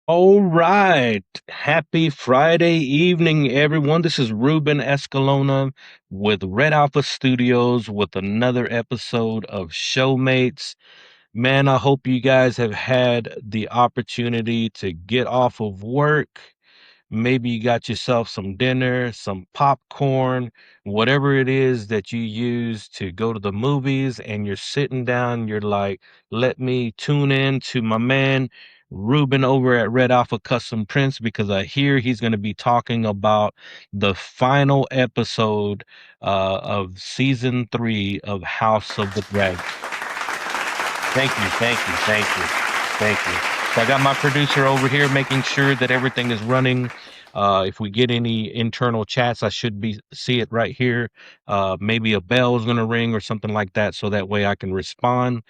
All right. Happy Friday evening, everyone. This is Ruben Escalona with Red Alpha Studios with another episode of Showmates. Man, I hope you guys have had the opportunity to get off of work. Maybe you got yourself some dinner, some popcorn, whatever it is that you use to go to the movies, and you're sitting down, you're like, let me tune in to my man Ruben over at Red Alpha Custom Prints because I hear he's going to be talking about the final episode of season 3 of House of the Dragon. Thank you, thank you, thank you, thank you. So I got my producer over here making sure that everything is running. If we get any internal chats, I should be see it right here. Maybe a bell is going to ring or something like that, so that way I can respond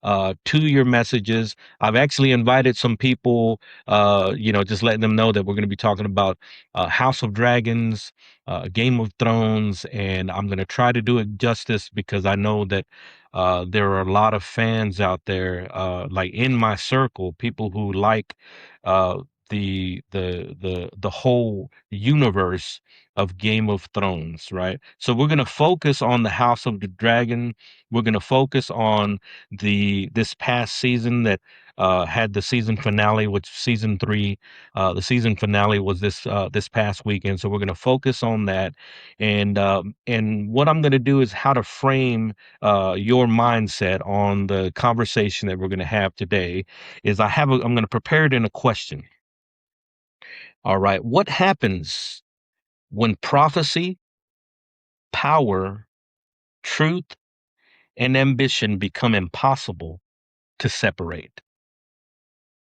to your messages. I've actually invited some people, just letting them know that we're going to be talking about House of Dragons, Game of Thrones, and I'm going to try to do it justice because I know that there are a lot of fans out there, like in my circle, people who like uh, the whole universe of Game of Thrones, right? So we're gonna focus on the House of the Dragon. We're gonna focus on this past season that had the season finale, which season 3. The season finale was this past weekend. So we're gonna focus on that, and what I'm gonna do is how to frame your mindset on the conversation that we're going to have today is I'm going to prepare it in a question. All right. What happens when prophecy, power, truth, and ambition become impossible to separate?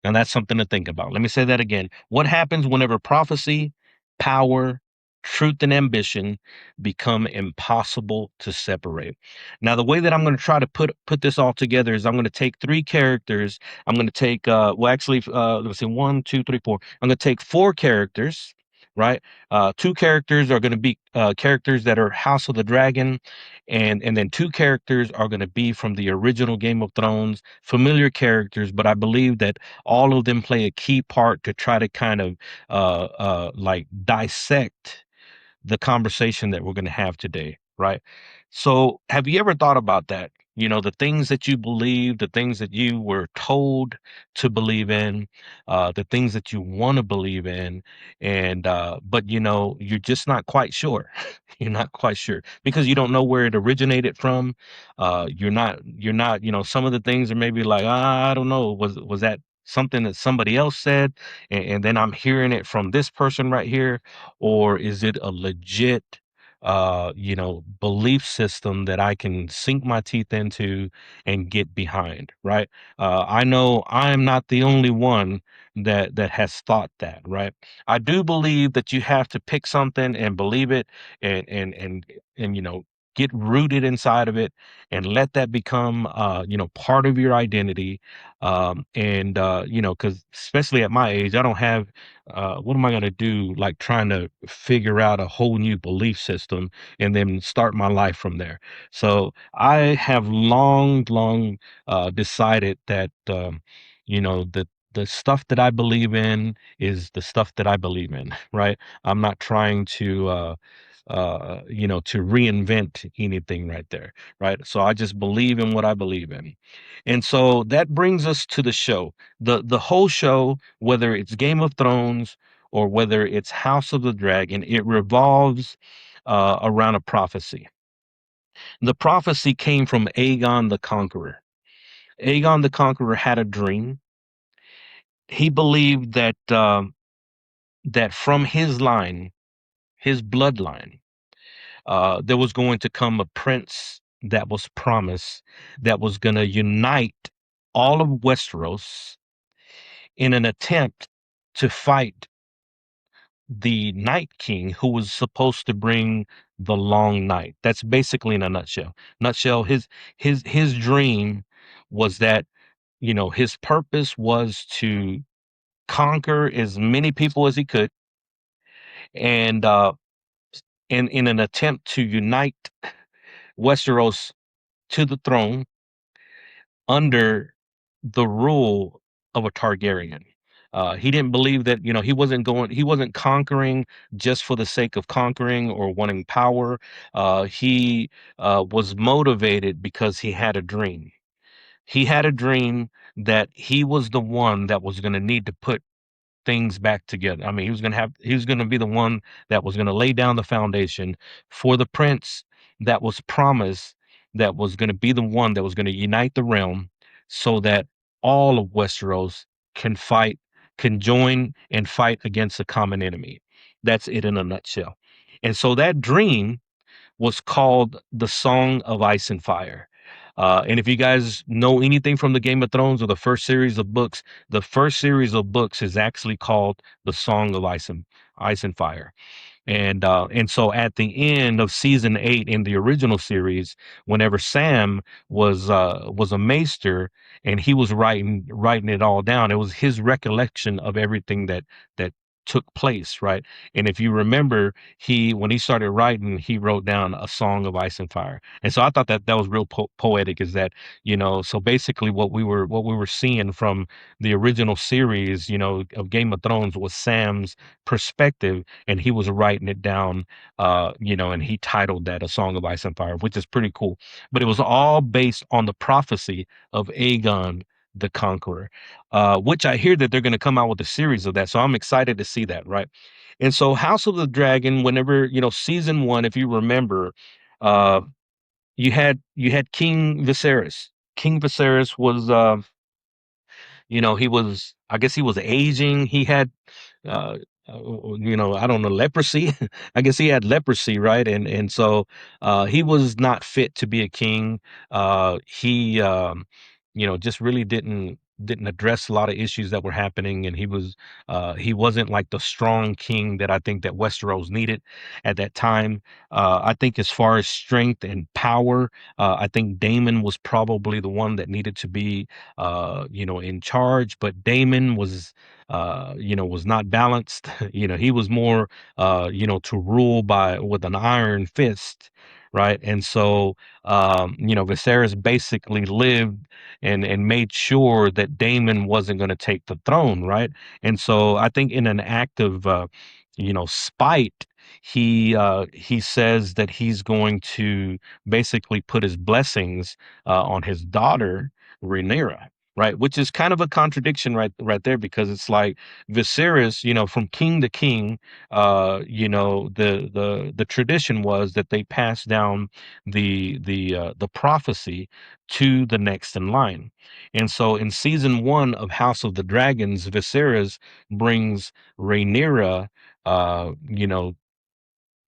And that's something to think about. Let me say that again. What happens whenever prophecy, power, truth, and ambition become impossible to separate? Now, the way that I'm going to try to put this all together is I'm going to take 3 characters. I'm going to take let's see, one, two, three, four. I'm going to take 4 characters. Right, 2 characters are going to be characters that are House of the Dragon, and then 2 characters are going to be from the original Game of Thrones, familiar characters. But I believe that all of them play a key part to try to kind of like dissect the conversation that we're going to have today, right? So, have you ever thought about that? You know, the things that you believe, the things that you were told to believe in, the things that you want to believe in, and but you're just not quite sure. You're not quite sure because you don't know where it originated from. You're not. Some of the things are maybe like, I don't know, was that something that somebody else said, and then I'm hearing it from this person right here, or is it a legit belief system that I can sink my teeth into and get behind, right? I know I'm not the only one that has thought that, right? I do believe that you have to pick something and believe it, and get rooted inside of it and let that become part of your identity. And because especially at my age, I don't have what am I going to do, like trying to figure out a whole new belief system and then start my life from there. So I have long decided that the stuff that I believe in is the stuff that I believe in, right? I'm not trying to reinvent anything right there, right? So I just believe in what I believe in. And so that brings us to the show. The whole show, whether it's Game of Thrones or whether it's House of the Dragon, it revolves around a prophecy. The prophecy came from Aegon the Conqueror. Aegon the Conqueror had a dream. He believed that from his line, his bloodline, there was going to come a prince that was promised that was going to unite all of Westeros in an attempt to fight the Night King, who was supposed to bring the long night. That's basically in a nutshell. Nutshell, his dream was that his purpose was to conquer as many people as he could, and in an attempt to unite Westeros to the throne under the rule of a Targaryen. He didn't believe that, he wasn't conquering just for the sake of conquering or wanting power. He was motivated because he had a dream. He had a dream that he was the one that was going to need to put things back together. I mean, he was going to be the one that was going to lay down the foundation for the prince that was promised, that was going to be the one that was going to unite the realm so that all of Westeros can fight, can join and fight against a common enemy. That's it in a nutshell. And so that dream was called the Song of Ice and Fire. And if you guys know anything from the Game of Thrones or the first series of books, the first series of books is actually called the Song of Ice and Fire. And so at the end of season 8 in the original series, whenever Sam was a maester and he was writing it all down, it was his recollection of everything that took place, right? And if you remember, he when he started writing, he wrote down a Song of Ice and Fire. And so I thought that that was real poetic. Is that so basically what we were seeing from the original series, of Game of Thrones was Sam's perspective, and he was writing it down, and he titled that A Song of Ice and Fire, which is pretty cool. But it was all based on the prophecy of Aegon the Conqueror, which I hear that they're going to come out with a series of that. So I'm excited to see that, right? And so House of the Dragon, whenever, season one, if you remember, uh, you had King Viserys. King Viserys was, he was, I guess he was aging. He had uh, I don't know, leprosy. I guess he had leprosy, right? And so he was not fit to be a king. He just really didn't address a lot of issues that were happening, and he wasn't like the strong king that I think that Westeros needed at that time. I think as far as strength and power, I think Daemon was probably the one that needed to be in charge, but Daemon was not balanced. He was more, to rule by with an iron fist, right? And so, Viserys basically lived and made sure that Daemon wasn't going to take the throne, right? And so, I think in an act of, spite, he says that he's going to basically put his blessings on his daughter Rhaenyra, right? Which is kind of a contradiction right there, because it's like Viserys, from king to king, the tradition was that they passed down the prophecy to the next in line. And so in season 1 of House of the Dragons, Viserys brings Rhaenyra,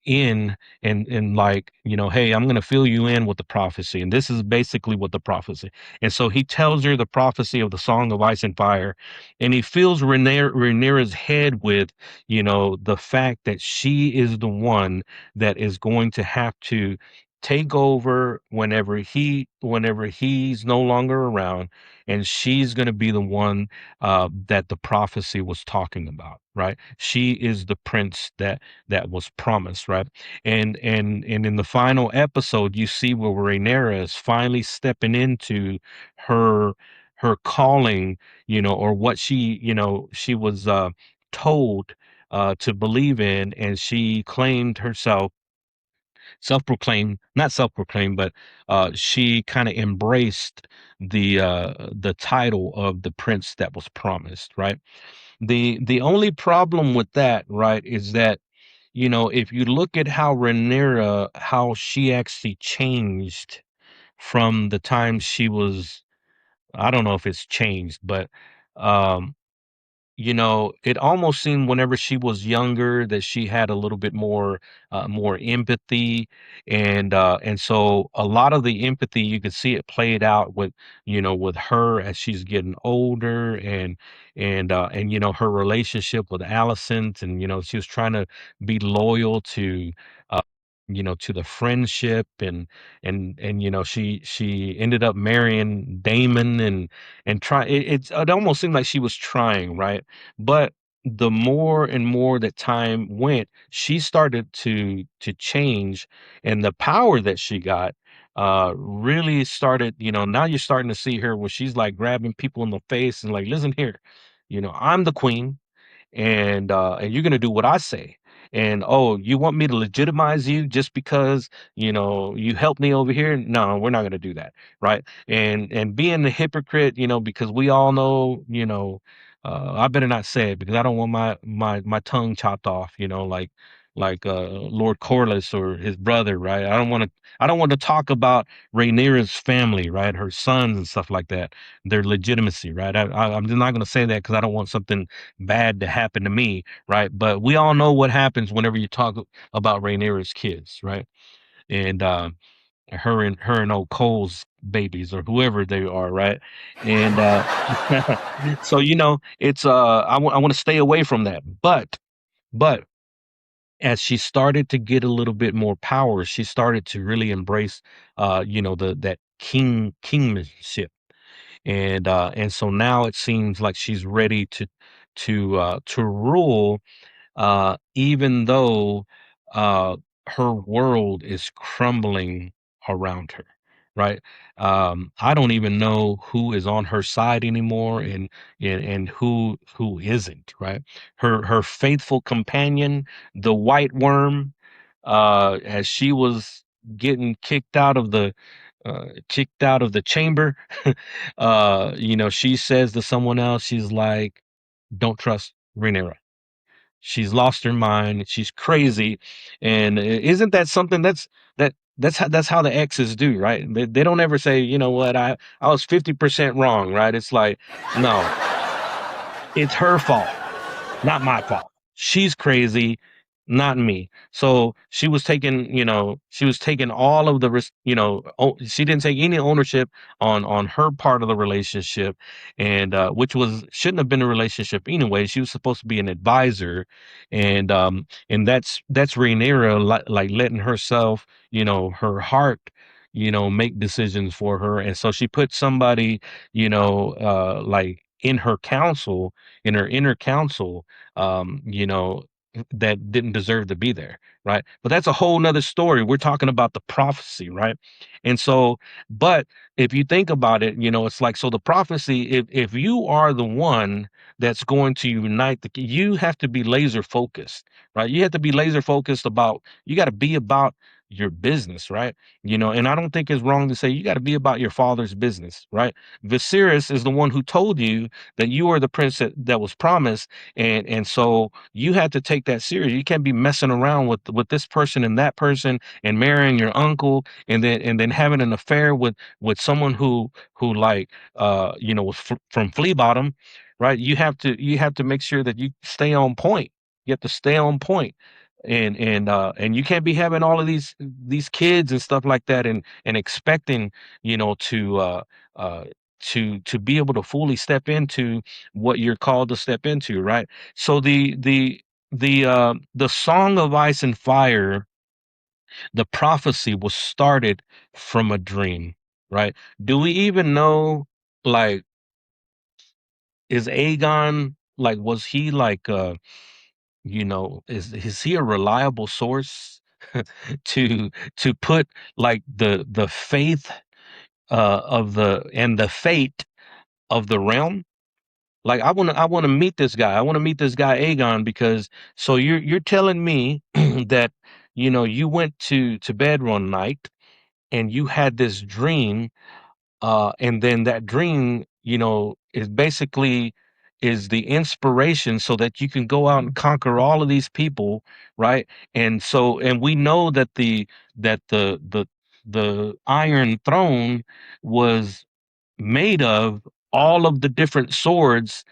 in and like, hey, I'm going to fill you in with the prophecy, and this is basically what the prophecy. And so he tells her the prophecy of the Song of Ice and Fire, and he fills Rhaenyra's head with, the fact that she is the one that is going to have to take over whenever he's no longer around, and she's going to be the one that the prophecy was talking about, right? She is the prince that was promised, right? And in the final episode, you see where Rhaenyra is finally stepping into her her calling, or what she was told to believe in, and she claimed herself, self-proclaimed, not self-proclaimed, but she kind of embraced the title of the prince that was promised, right? The only problem with that, right, is that, if you look at how Rhaenyra, how she actually changed from the time she was, I don't know if it's changed, but um it almost seemed whenever she was younger that she had a little bit more empathy, and so a lot of the empathy you could see it played out with, with her as she's getting older, and her relationship with Alicent, and she was trying to be loyal to uh to the friendship, and she ended up marrying Damon, and try it almost seemed like she was trying, right? But the more and more that time went, she started to change, and the power that she got really started, now you're starting to see her where she's like grabbing people in the face and like, listen here, I'm the queen, and you're gonna do what I say. And oh, you want me to legitimize you just because you helped me over here? No, we're not gonna do that, right? And being a hypocrite, because we all know, I better not say it because I don't want my tongue chopped off, like Lord Corliss or his brother, right? I don't want to talk about Rhaenyra's family, right? Her sons and stuff like that, their legitimacy, right? I'm just not going to say that because I don't want something bad to happen to me, right? But we all know what happens whenever you talk about Rhaenyra's kids, right? And her and old Cole's babies or whoever they are, right? And so it's I want to stay away from that. But as she started to get a little bit more power, she started to really embrace the that kingmanship, and so now it seems like she's ready to rule, even though uh, her world is crumbling around her, right? I don't even know who is on her side anymore, and who isn't, right? Her faithful companion, the White Worm, as she was getting kicked out of the chamber, she says to someone else, she's like, "Don't trust Rhaenyra. She's lost her mind. She's crazy." And isn't that something that's how the exes do, right? They don't ever say, you know what, I was 50% wrong, right? It's like, no, it's her fault, not my fault. She's crazy, not me. So she was taking all of the risk, she didn't take any ownership on her part of the relationship, and which was shouldn't have been a relationship anyway. She was supposed to be an advisor, and that's Rhaenyra, like letting herself, her heart, make decisions for her. And so she put somebody, like in her council, in her inner council, that didn't deserve to be there, right? But that's a whole nother story. We're talking about the prophecy, right? And so, but if you think about it, it's like, so the prophecy, if you are the one that's going to unite you have to be laser focused, right? You have to be laser focused about, you got to be about your business, right? And I don't think it's wrong to say you got to be about your father's business, right? Viserys is the one who told you that you are the prince that was promised, and so you had to take that serious. You can't be messing around with this person and that person and marrying your uncle, and then having an affair with someone who like was from Flea Bottom, right? You have to make sure that you stay on point. You have to stay on point, and you can't be having all of these kids and stuff like that, and expecting to to be able to fully step into what you're called to step into, right? So the Song of Ice and Fire The prophecy was started from a dream, right? Do we even know, like, is Aegon, like, was he like, is he a reliable source to put like the faith of the and the fate of the realm? Like, I want to meet this guy. I want to meet this guy Aegon, because so you're telling me that you went to bed one night and you had this dream, and then that dream, is basically is the inspiration so that you can go out and conquer all of these people, right? And we know that the Iron Throne was made of all of the different swords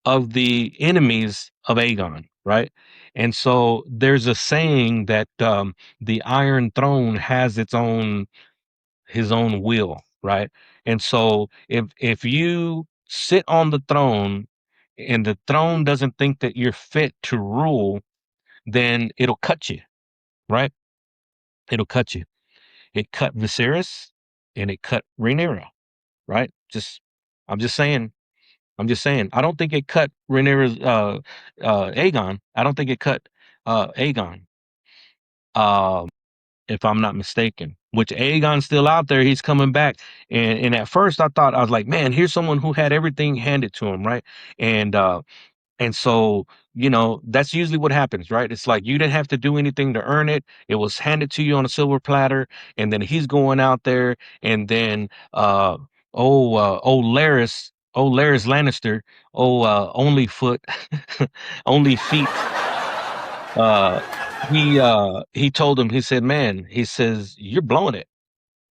of the enemies of Aegon, right? And so there's a saying that the Iron Throne has its own his own will, right? And so if you sit on the throne and the throne doesn't think that you're fit to rule, then it'll cut you, right? It'll cut you. It cut Viserys and it cut Rhaenyra, right? I'm just saying. I'm just saying. I don't think it cut Rhaenyra's Aegon. I don't think it cut Aegon. Um if I'm not mistaken. Which Aegon's still out there, he's coming back. And at first I thought, I was like, man, here's someone who had everything handed to him, right? And and so, that's usually what happens, right? It's like you didn't have to do anything to earn it. It was handed to you on a silver platter, and then he's going out there, and then Larys Lannister, only foot, only feet, uh he told him, he said, man, he says, you're blowing it.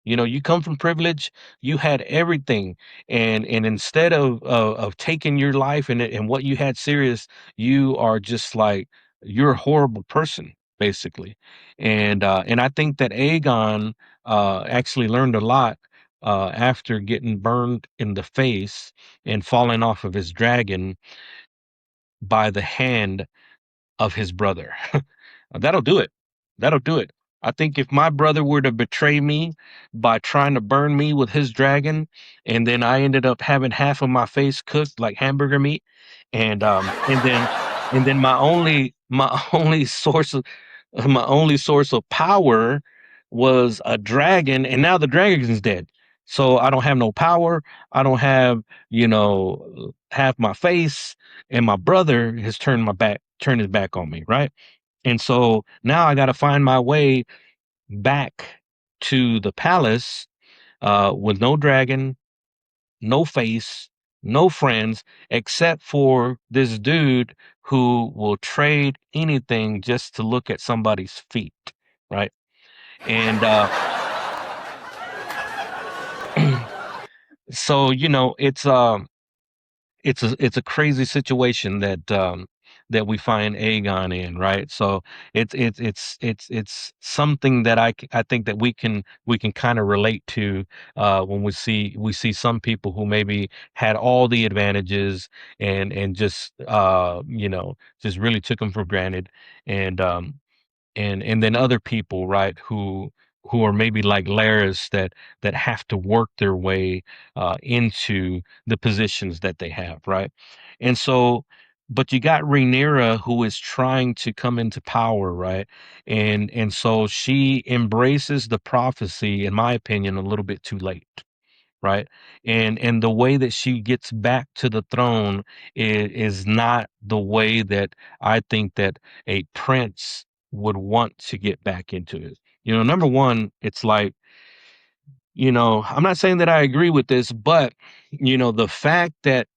You come from privilege, you had everything, and instead of taking your life and what you had serious, you are just like, you're a horrible person, basically. And I think that Aegon actually learned a lot after getting burned in the face and falling off of his dragon by the hand of his brother. That'll do it. That'll do it. I think if my brother were to betray me by trying to burn me with his dragon, and then I ended up having half of my face cooked like hamburger meat, and then my only source of power was a dragon, and now the dragon is dead. So I don't have no power. I don't have, half my face, and my brother has turned his back on me, right? And so now I got to find my way back to the palace with no dragon, no face, no friends, except for this dude who will trade anything just to look at somebody's feet, right? And so it's a crazy situation that we find Aegon in, right? So it's something that I think that we can kind of relate to when we see some people who maybe had all the advantages and just really took them for granted, and and then other people, right, who are maybe like Laris, that have to work their way into the positions that they have, right? And so, but you got Rhaenyra, who is trying to come into power, right? And so she embraces the prophecy, in my opinion, a little bit too late, right? And the way that she gets back to the throne is not the way that I think that a prince would want to get back into it. Number one, it's like, I'm not saying that I agree with this, but the fact that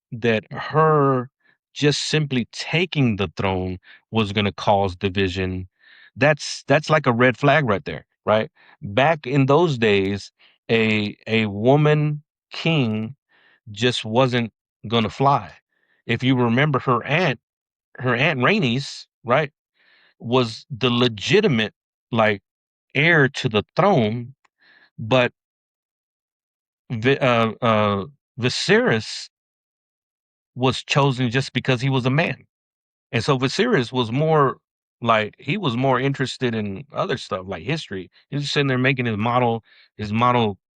her just simply taking the throne was going to cause division, that's like a red flag right there, right? Back in those days, a woman king just wasn't going to fly. If you remember, her aunt Rhaenys, right, was the legitimate, like, heir to the throne, but Vi- uh, uh, Viserys was chosen just because he was a man, and so Viserys was more Like he was more interested in other stuff like history. He was sitting there making his model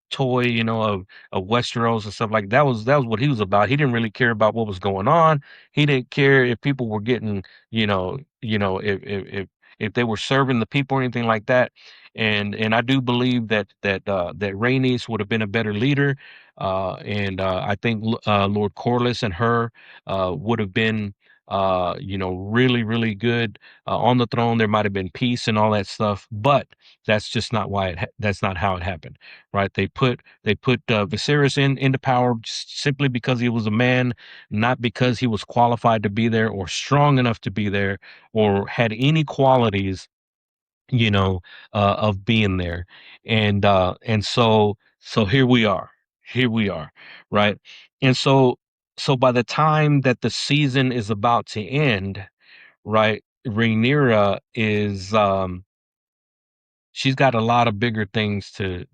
toy, of Westeros and stuff like that was what he was about. He didn't really care about what was going on. He didn't care if people were getting, if they were serving the people or anything like that. And I do believe that Rhaenys would have been a better leader. And I think Lord Corlys and her would have been really, really good on the throne. There might have been peace and all that stuff, but that's just not that's not how it happened, right? They put Viserys into power simply because he was a man, not because he was qualified to be there or strong enough to be there or had any qualities, of being there. And here we are. Here we are, right? And so by the time that the season is about to end, right, Rhaenyra is she's got a lot of bigger things to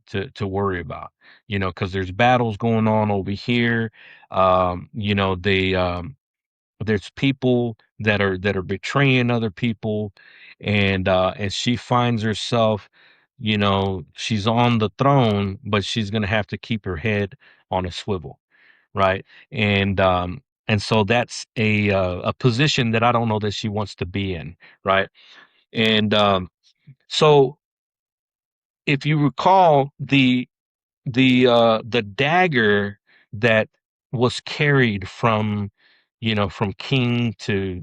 worry about, because there's battles going on over here. They there's people that are betraying other people, and she finds herself, she's on the throne, but she's gonna have to keep her head on a swivel, right? And so that's a position that I don't know that she wants to be in, right? And so if you recall, the dagger that was carried from king to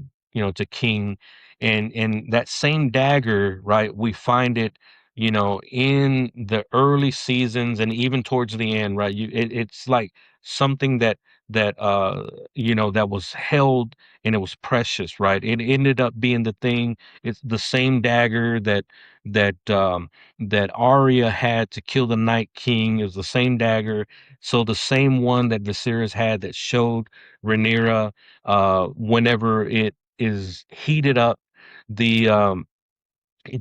king, and that same dagger, right, we find it, in the early seasons and even towards the end, right? It's like something that was held, and it was precious, right? It ended up being the thing. It's the same dagger that Arya had to kill the Night King. Is the same dagger. So the same one that Viserys had that showed Rhaenyra, whenever it is heated up, the um,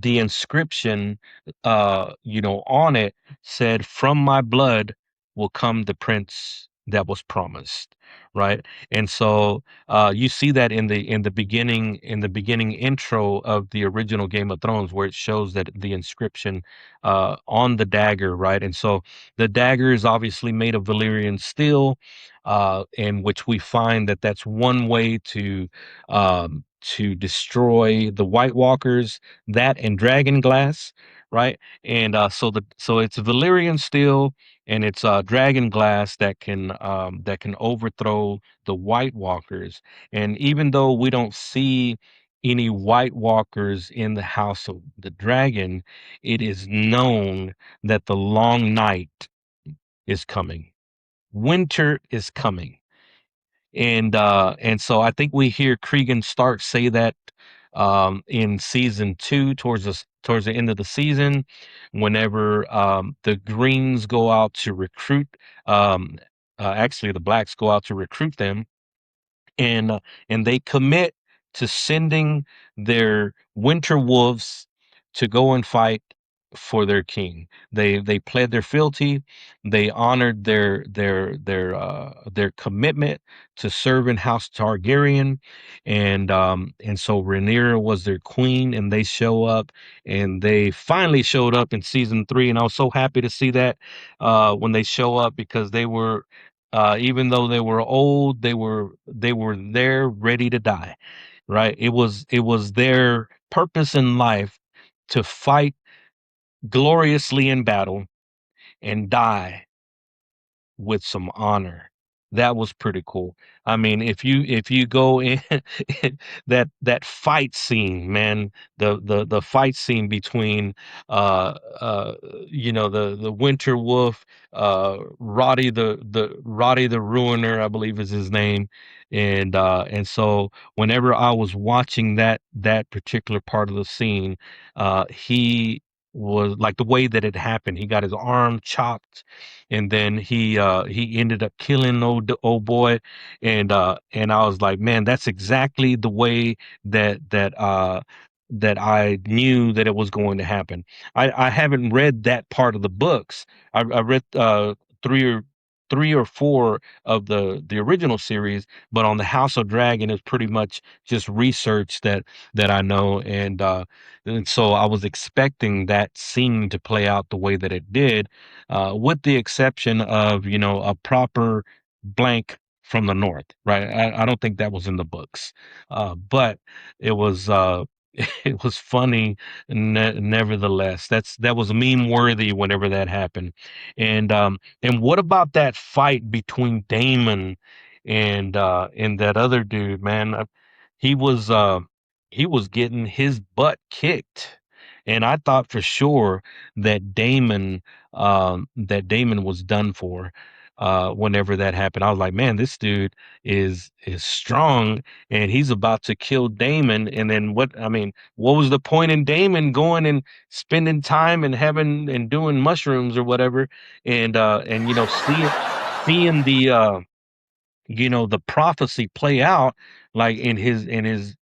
the inscription, on it said, "From my blood will come the prince that was promised." Right. And so you see that in the beginning intro of the original Game of Thrones, where it shows that the inscription on the dagger, right? And so the dagger is obviously made of Valyrian steel, in which we find that that's one way to destroy the White Walkers, that and dragon glass, right? And so it's Valyrian steel, and it's dragon glass that can overthrow the White Walkers. And even though we don't see any White Walkers in the House of the Dragon, it is known that the long night is coming. Winter is coming. And so I think we hear Cregan Stark say that in season 2, towards the end of the season, whenever the Greens go out to recruit, um, actually the Blacks go out to recruit them, and they commit to sending their winter wolves to go and fight for their king. They pled their fealty. They honored their commitment to serve in House Targaryen, and so Rhaenyra was their queen, and they show up, and they finally showed up in season 3, and I was so happy to see that when they show up, because they were, even though they were old, they were there ready to die, right? It was their purpose in life to fight gloriously in battle and die with some honor. That was pretty cool. I mean, if you go in that fight scene, man, the fight scene between uh uh the Winter Wolf, Roddy the Ruiner, I believe is his name. And so whenever I was watching that particular part of the scene, he was like, the way that it happened, he got his arm chopped, and then he ended up killing old boy. And I was like, man, that's exactly the way that I knew that it was going to happen. I haven't read that part of the books. I read three or three or four of the original series, but on the House of Dragon is pretty much just research that I know, and so I was expecting that scene to play out the way that it did, with the exception of a proper blank from the north, right? I don't think that was in the books, but it was. It was funny, nevertheless. That was meme worthy whenever that happened. And what about that fight between Damon and that other dude, man? He was uh he was getting his butt kicked. And I thought for sure that Damon was done for whenever that happened. I was like, man, this dude is strong and he's about to kill Damon. And then what was the point in Damon going and spending time and having and doing mushrooms or whatever, and seeing the prophecy play out like in his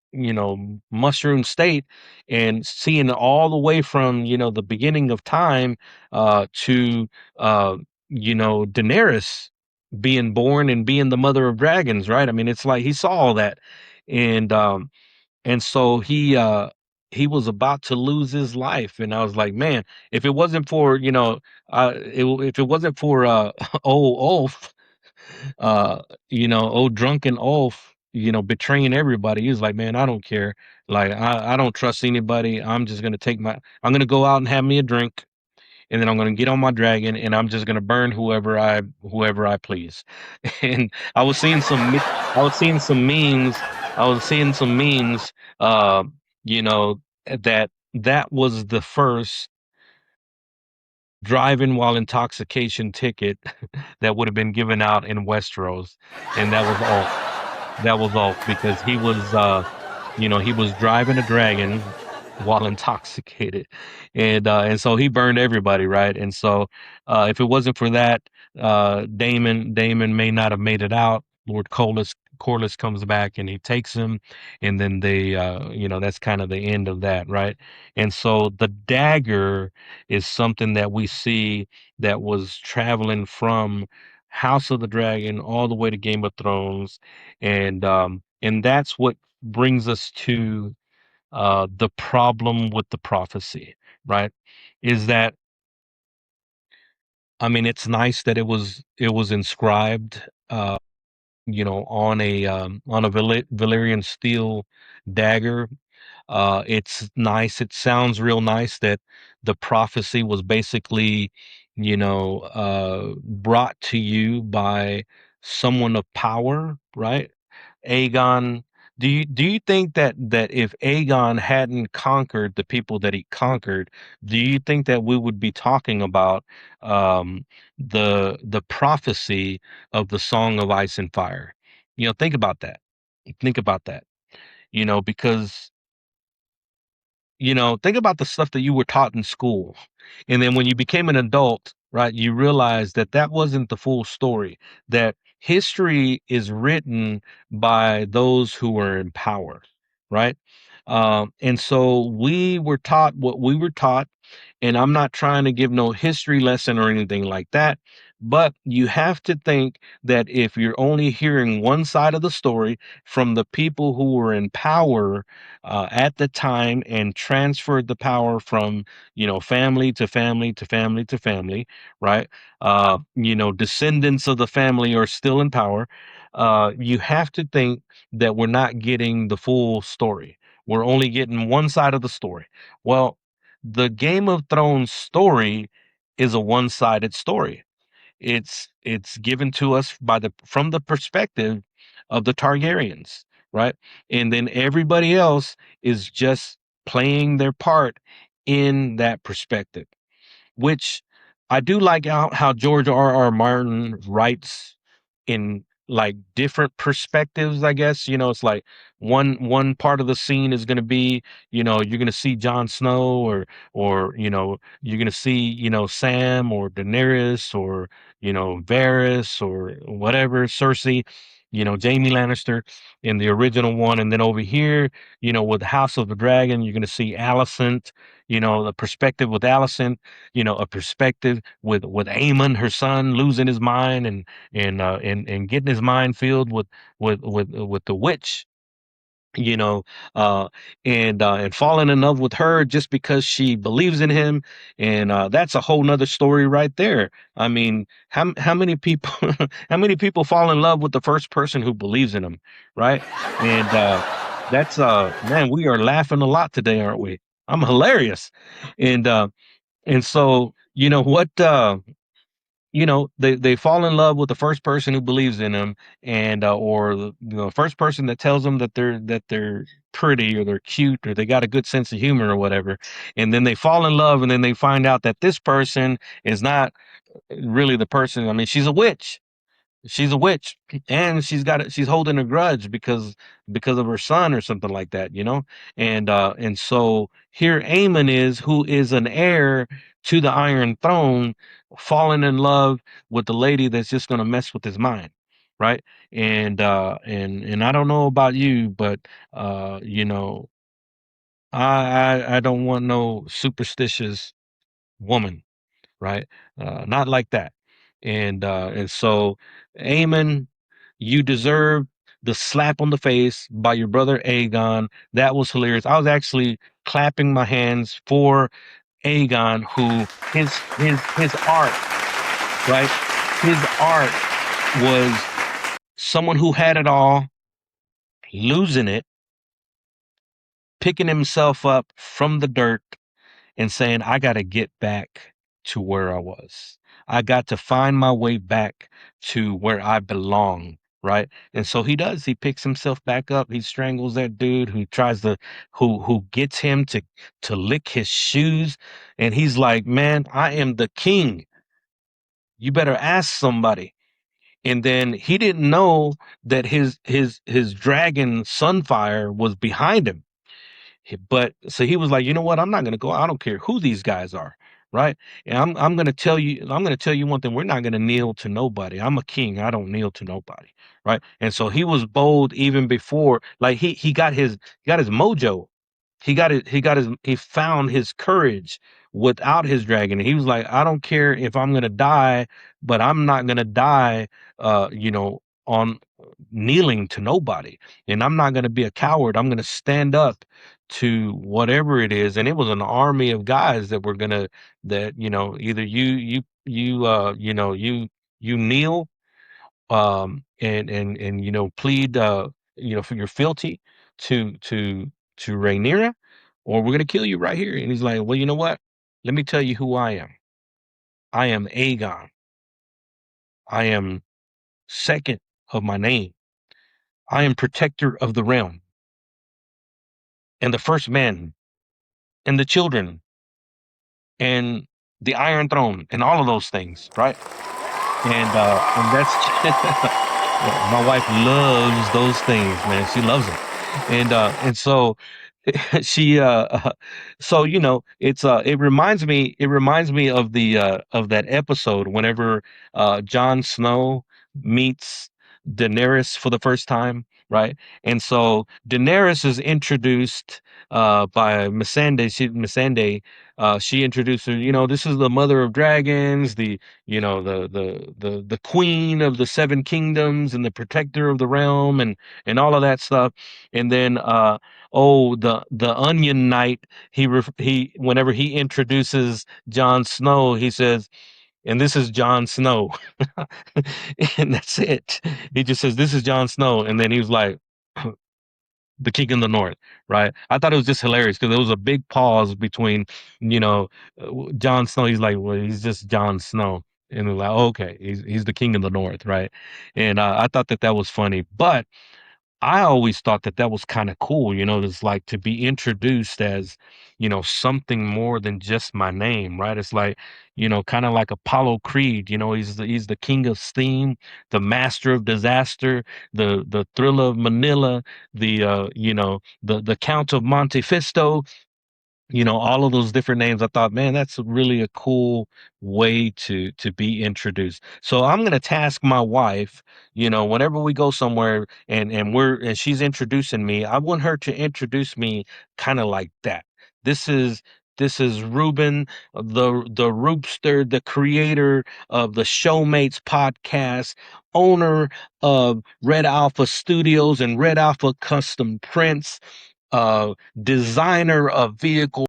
mushroom state, and seeing it all the way from the beginning of time to uh Daenerys being born and being the mother of dragons, right? I mean, it's like he saw all that, and so he was about to lose his life, and I was like, man, if it wasn't for if it wasn't for old Ulf, uh, old drunken Ulf, betraying everybody. He was like, man, I don't care. Like, I don't trust anybody. I'm gonna go out and have me a drink, and then I'm gonna get on my dragon, and I'm just gonna burn whoever I please. And I was seeing some memes. I was seeing some memes. You know that was the first driving while intoxication ticket that would have been given out in Westeros, and that was all because he was driving a dragon while intoxicated, and so he burned everybody, right? And so if it wasn't for that, Damon may not have made it out. Lord Corlys comes back and he takes him, and then that's kind of the end of that, right? And so the dagger is something that we see that was traveling from House of the Dragon all the way to Game of Thrones, and that's what brings us to the problem with the prophecy, right? Is that, I mean, it's nice that it was inscribed, on a Valyrian steel dagger. It's nice. It sounds real nice that the prophecy was basically, brought to you by someone of power, right? Aegon. Do you think that if Aegon hadn't conquered the people that he conquered, do you think that we would be talking about um, the prophecy of the Song of Ice and Fire? Think about that. Think about that. Because think about the stuff that you were taught in school. And then when you became an adult, right, you realized that that wasn't the full story, that history is written by those who were in power, right? And so we were taught what we were taught, and I'm not trying to give no history lesson or anything like that, but you have to think that if you're only hearing one side of the story from the people who were in power at the time and transferred the power from family to family to family to family, right? Descendants of the family are still in power. You have to think that we're not getting the full story. We're only getting one side of the story. Well, the Game of Thrones story is a one-sided story. It's given to us from the perspective of the Targaryens, right? And then everybody else is just playing their part in that perspective, which I do like how George R. R. Martin writes in like different perspectives, I guess. It's like one part of the scene is going to be, you're going to see Jon Snow, or you're going to see, Sam or Daenerys or Varys or whatever, Cersei, Jamie Lannister in the original one, and then over here, with House of the Dragon, you're going to see Alicent. The perspective with Alicent. A perspective with Aemon, her son, losing his mind and getting his mind filled with the witch, you know uh and falling in love with her just because she believes in him. And that's a whole nother story right there. I mean, how many people how many people fall in love with the first person who believes in them, right? And that's man, we are laughing a lot today, aren't we? I'm hilarious. And so they fall in love with the first person who believes in them, and or the first person that tells them that they're pretty or they're cute or they got a good sense of humor or whatever. And then they fall in love, and then they find out that this person is not really the person. I mean, she's a witch, and she's holding a grudge because of her son or something like that. And so here Aemon is, who is an heir to the Iron Throne, falling in love with the lady that's just going to mess with his mind, right? And I don't know about you, but uh you know I don't want no superstitious woman, right? Not like that. And so, Aemon, you deserve the slap on the face by your brother Aegon. That was hilarious. I was actually clapping my hands for Aegon, who his arc, right? His arc was someone who had it all, losing it, picking himself up from the dirt, and saying, I got to get back to where I was. I got to find my way back to where I belong. Right. And so he does. He picks himself back up. He strangles that dude who tries to, who gets him to lick his shoes. And he's like, man, I am the king. You better ask somebody. And then he didn't know that his dragon Sunfire was behind him. But so he was like, you know what? I'm not gonna go. I don't care who these guys are, right? And I'm gonna tell you. I'm gonna tell you one thing. We're not gonna kneel to nobody. I'm a king. I don't kneel to nobody, right? And so he was bold even before. Like he got his mojo. He found his courage without his dragon. And he was like, I don't care if I'm gonna die, but I'm not gonna die, on kneeling to nobody. And I'm not gonna be a coward. I'm gonna stand up to whatever it is. And it was an army of guys that were gonna that either you kneel, and plead, for your fealty to Rhaenyra, or we're gonna kill you right here. And he's like, well, you know what? Let me tell you who I am. I am Aegon. I am second of my name. I am protector of the realm and the first man and the children and the Iron Throne and all of those things, right? And that's my wife loves those things, man. She loves them. And so she so it reminds me of that episode whenever Jon Snow meets Daenerys for the first time, right? And so Daenerys is introduced by Missandei. She introduced her, this is the mother of dragons, the queen of the seven kingdoms and the protector of the realm, and all of that stuff. And then the Onion Knight, he whenever he introduces Jon Snow, he says, and this is Jon Snow. And that's it. He just says, this is Jon Snow. And then he was like, the king in the north, right? I thought it was just hilarious because there was a big pause between, Jon Snow. He's like, well, he's just Jon Snow. And they're like, oh, okay, he's the king of the north, right? And I thought that was funny. But I always thought that was kind of cool, it's like to be introduced as, something more than just my name, right? It's like, kind of like Apollo Creed, he's the king of steam, the master of disaster, the thriller of Manila, the Count of Monte Fisto, all of those different names. I thought, man, that's really a cool way to be introduced. So I'm gonna task my wife, whenever we go somewhere and she's introducing me, I want her to introduce me kind of like that. This is this is Ruben, the Roopster, the creator of the Showmates podcast, owner of Red Alpha Studios and Red Alpha Custom Prints, designer of vehicles.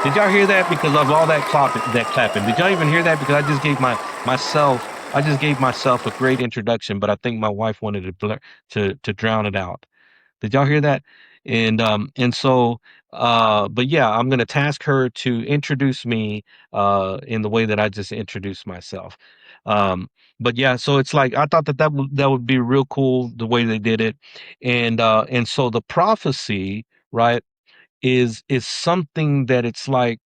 Did y'all hear that? Because of all that clapping. Did y'all even hear that? Because I just gave myself a great introduction, but I think my wife wanted to drown it out. Did y'all hear that? And so, but yeah, I'm gonna task her to introduce me in the way that I just introduced myself. Um, but yeah, so it's like I thought that would be real cool the way they did it, and so the prophecy, right, is something that it's like,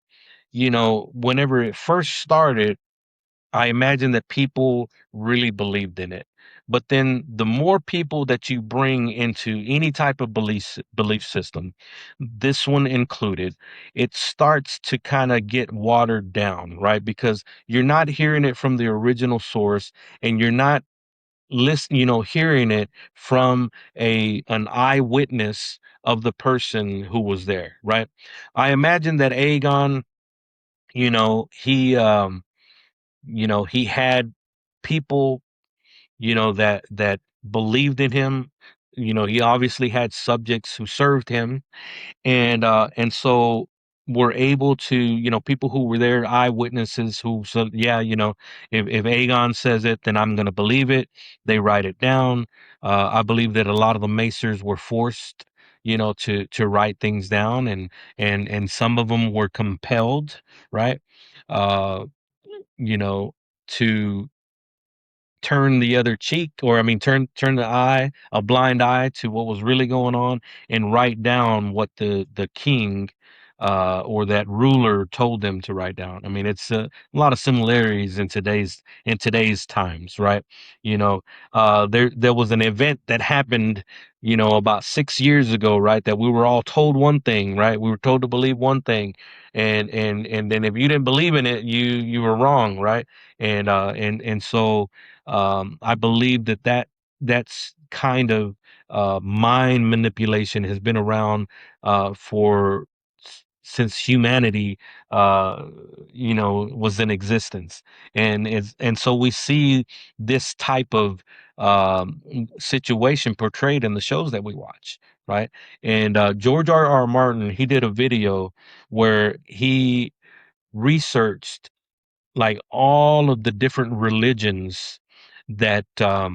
whenever it first started, I imagine that people really believed in it. But then the more people that you bring into any type of belief system, this one included, it starts to kind of get watered down, right? Because you're not hearing it from the original source, and you're not hearing it from an eyewitness of the person who was there, right? I imagine that Aegon, he he had people, that believed in him. He obviously had subjects who served him, and so we're able to, people who were there, eyewitnesses who said, yeah, if Aegon says it, then I'm going to believe it. They write it down. I believe that a lot of the Macers were forced, to write things down, and some of them were compelled, right? Uh, you know, to turn the other cheek, or I mean turn a blind eye to what was really going on, and write down what the king, or that ruler told them to write down. I mean, it's a lot of similarities in today's times, right? There was an event that happened, about 6 years ago, right, that we were all told one thing, right? We were told to believe one thing, and then if you didn't believe in it, you were wrong, right? And so, I believe that's kind of, mind manipulation has been around, for since humanity, uh, was in existence, and so we see this type of, situation portrayed in the shows that we watch, right? And George R. Martin, he did a video where he researched like all of the different religions that, that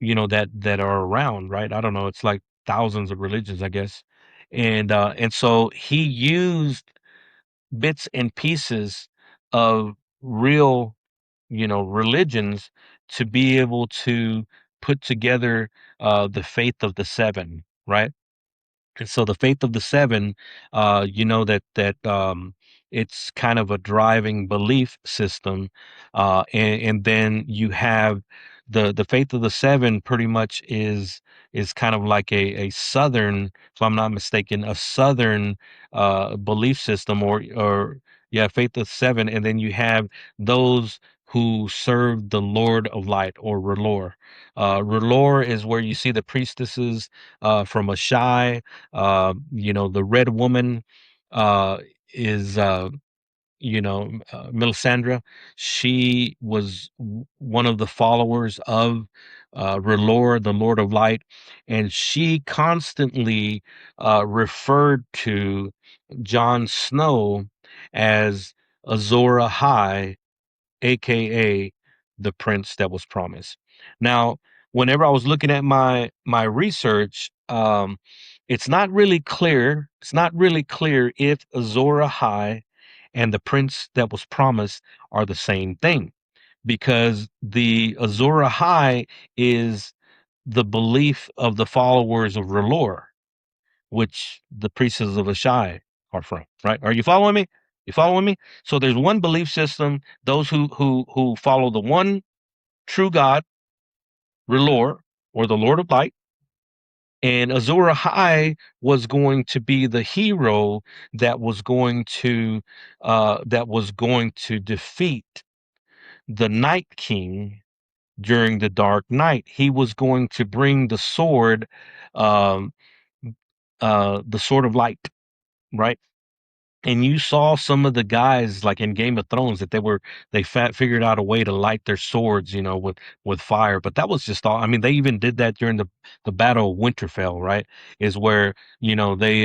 are around, right? I don't know, it's like thousands of religions, I guess. And so he used bits and pieces of real, religions, to be able to put together the faith of the seven, right? And so the faith of the seven, that it's kind of a driving belief system, and then you have the faith of the seven. Pretty much is kind of like a southern, if I'm not mistaken, a southern belief system, or yeah, faith of seven, and then you have those who serve the Lord of Light, or R'hllor. R'hllor is where you see the priestesses from Ashai. The Red Woman, uh, is, Melisandre. She was one of the followers of R'hllor, the Lord of Light, and she constantly referred to Jon Snow as Azor Ahai, aka the prince that was promised. Now, whenever I was looking at my research, it's not really clear. It's not really clear if Azor Ahai and the prince that was promised are the same thing, because the Azor Ahai is the belief of the followers of R'hllor, which the priests of Ashai are from, right? Are you following me? You following me? So there's one belief system, those who follow the one true God, Relor, or the Lord of Light, and Azor Ahai was going to be the hero that was going to defeat the Night King during the Dark Night. He was going to bring um, the sword of light, right? And you saw some of the guys like in Game of Thrones that figured out a way to light their swords, with fire. But that was just all. I mean, they even did that during the Battle of Winterfell, right? Is where they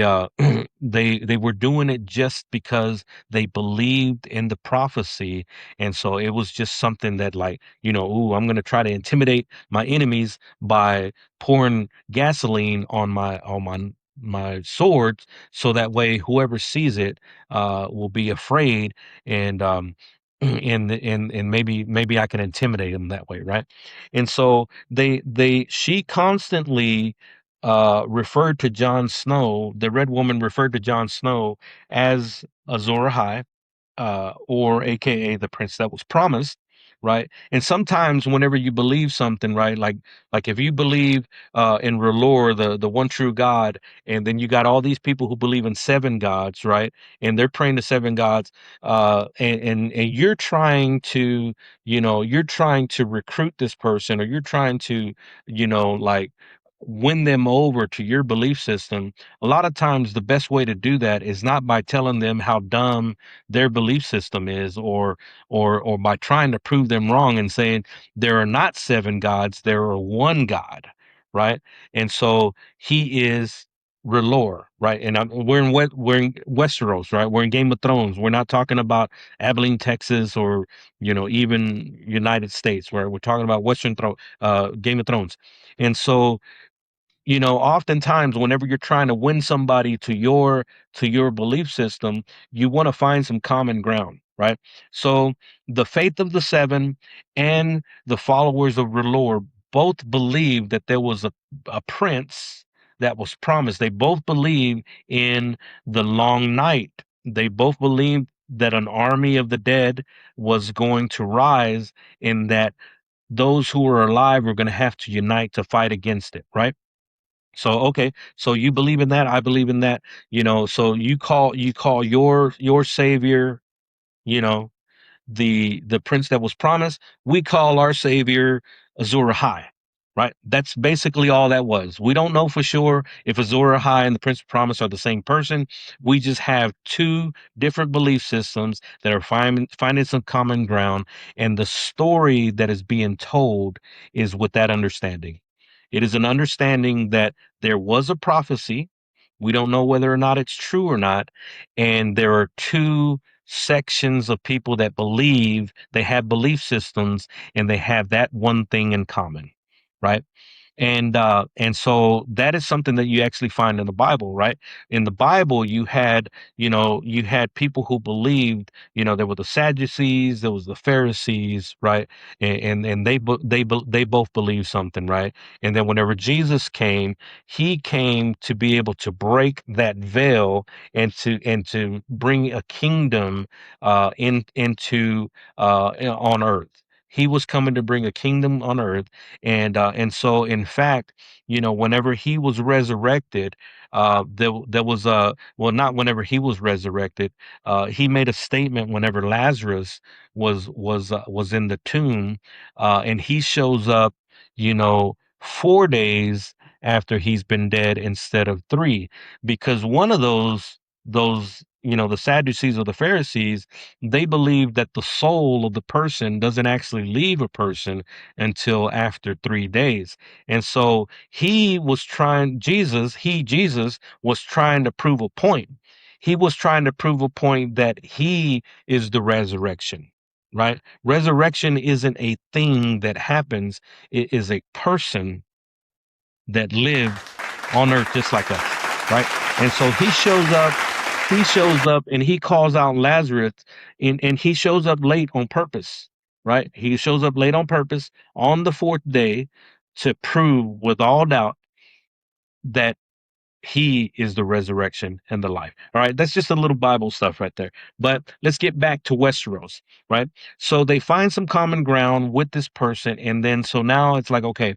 they were doing it just because they believed in the prophecy, and so it was just something that like ooh, I'm gonna try to intimidate my enemies by pouring gasoline on my swords so that way whoever sees it will be afraid and and maybe I can intimidate them that way, right? And so she constantly referred to Jon Snow, the Red Woman referred to Jon Snow as Azor Ahai, or AKA the prince that was promised, right? And sometimes whenever you believe something, right, like if you believe in Relor, the one true God, and then you got all these people who believe in seven gods, right, and they're praying to seven gods, and you're trying to, you're trying to recruit this person, or you're trying to, like win them over to your belief system. A lot of times the best way to do that is not by telling them how dumb their belief system is, or by trying to prove them wrong and saying there are not seven gods, there are one God, right? And so he is Relor, right? And we're in Westeros, right? We're in Game of Thrones. We're not talking about Abilene, Texas, or even United States, where we're talking about Game of Thrones. And so oftentimes whenever you're trying to win somebody to your belief system, you want to find some common ground, right? So the faith of the seven and the followers of Relor both believed that there was a prince that was promised. They both believed in the long night. They both believed that an army of the dead was going to rise, and that those who are alive were going to have to unite to fight against it, right? So okay, so you believe in that, I believe in that, so you call your savior, you know, the prince that was promised. We call our savior Azor Ahai, right? That's basically all that was. We don't know for sure if Azor Ahai and the prince of promise are the same person. We just have two different belief systems that are finding some common ground, and the story that is being told is with that understanding. It is an understanding that there was a prophecy. We don't know whether or not it's true or not, and there are two sections of people that believe, they have belief systems, and they have that one thing in common, right? And so that is something that you actually find in the Bible, right? In the Bible, you had people who believed, there were the Sadducees, there was the Pharisees, right? And they both believed something, right? And then whenever Jesus came, he came to be able to break that veil, and to bring a kingdom into on earth. He was coming to bring a kingdom on earth, and so in fact, whenever he was resurrected, there was a, well, not whenever he was resurrected, he made a statement whenever Lazarus was in the tomb, and he shows up, 4 days after he's been dead instead of three, because one of those the Sadducees or the Pharisees, they believe that the soul of the person doesn't actually leave a person until after 3 days. And so Jesus was trying to prove a point. He was trying to prove a point that he is the resurrection, right? Resurrection isn't a thing that happens, it is a person that lived on earth just like us, right? And so he shows up and he calls out Lazarus, and he shows up late on purpose, right? He shows up late on purpose on the fourth day to prove with all doubt that he is the resurrection and the life. All right, that's just a little Bible stuff right there. But let's get back to Westeros, right? So they find some common ground with this person, and then so now it's like, okay,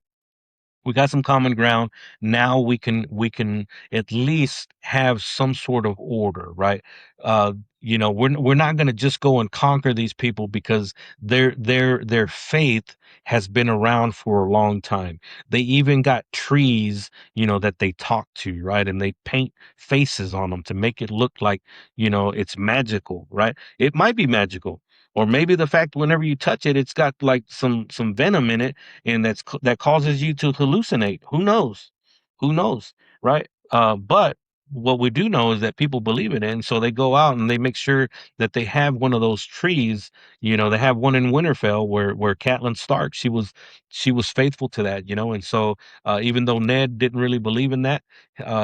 we got some common ground. Now we can at least have some sort of order, right? uh we're not going to just go and conquer these people because their faith has been around for a long time. They even got trees, that they talk to, right? And they paint faces on them to make it look like, it's magical, right? It might be magical, or maybe the fact whenever you touch it, it's got like some venom in it, and that causes you to hallucinate. Who knows? Who knows? Right? But what we do know is that people believe it, and so they go out and they make sure that they have one of those trees. They have one in Winterfell where Catelyn Stark, she was faithful to that. And so even though Ned didn't really believe in that,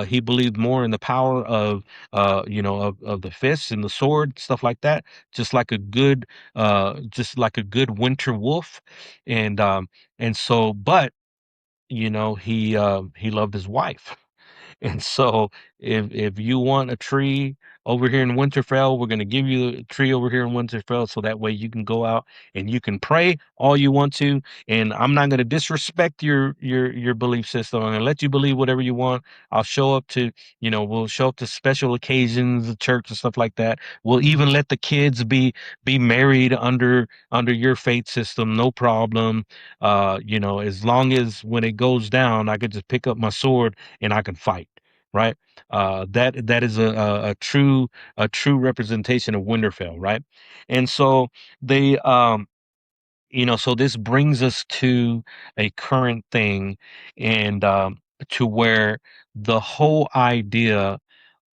he believed more in the power of of the fists and the sword, stuff like that. Just like a good winter wolf, and so, but he loved his wife. And so if you want a tree over here in Winterfell, we're going to give you a tree over here in Winterfell, so that way you can go out and you can pray all you want to. And I'm not going to disrespect your belief system. I'm going to let you believe whatever you want. I'll show up to, we'll show up to special occasions, the church and stuff like that. We'll even let the kids be married under your faith system, no problem. As long as when it goes down, I could just pick up my sword and I can fight, right? That is a true representation of Winterfell, right? And so they so this brings us to a current thing, and to where the whole idea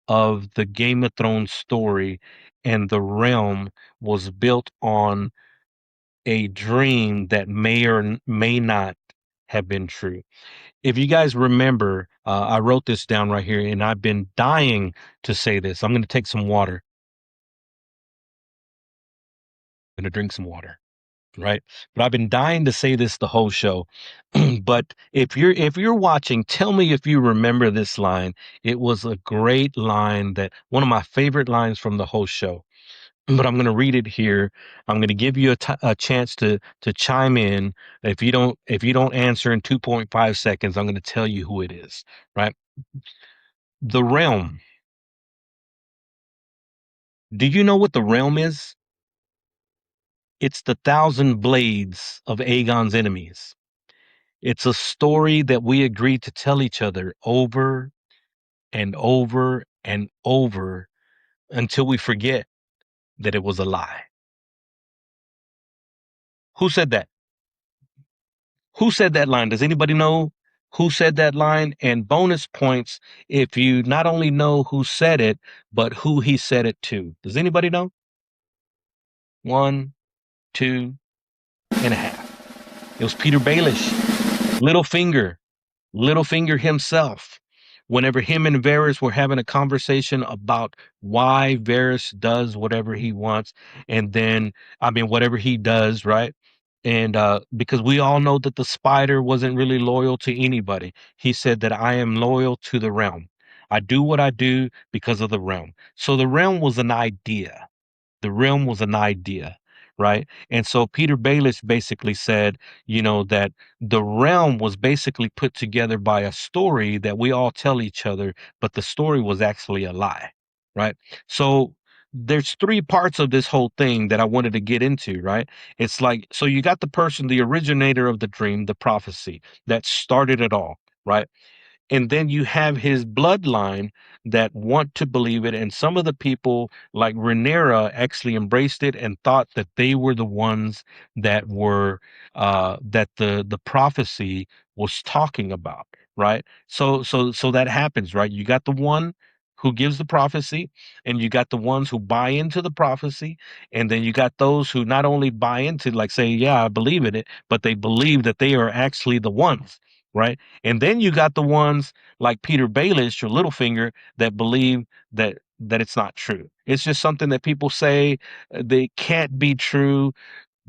of the Game of Thrones story and the realm was built on a dream that may or may not have been true. If you guys remember, I wrote this down right here, and I've been dying to say this. I'm going to take some water. I'm going to drink some water, right? But I've been dying to say this the whole show. But if you're watching, tell me if you remember this line. It was a great line, that one of my favorite lines from the whole show. But I'm going to read it here. I'm going to give you a chance to chime in. If you don't answer in 2.5 seconds, I'm going to tell you who it is, right? The realm. Do you know what the realm is? It's the thousand blades of Aegon's enemies. It's a story that we agreed to tell each other over and over and over until we forget that it was a lie. Who said that? Who said that line? Does anybody know who said that line? And bonus points if you not only know who said it, but who he said it to. Does anybody know? One, two and a half. It was Peter Baelish, Littlefinger, Littlefinger himself. Whenever him and Varys were having a conversation about why Varys does whatever he wants, and then, I mean, whatever he does, right? And because we all know that the spider wasn't really loyal to anybody. He said that I am loyal to the realm. I do what I do because of the realm. So the realm was an idea. The realm was an idea, right? And so Peter Baelish basically said, that the realm was basically put together by a story that we all tell each other, but the story was actually a lie, right? So there's three parts of this whole thing that I wanted to get into, right? It's like, so you got the person, the originator of the dream, the prophecy that started it all, right? And then you have his bloodline that want to believe it, and some of the people like Rhaenyra actually embraced it and thought that they were the ones that were that the prophecy was talking about, right? So that happens, right? You got the one who gives the prophecy, and you got the ones who buy into the prophecy, and then you got those who not only buy into, like, say, yeah, I believe in it, but they believe that they are actually the ones, right? And then you got the ones like Peter Baelish or Littlefinger that believe that it's not true. It's just something that people say, they can't be true.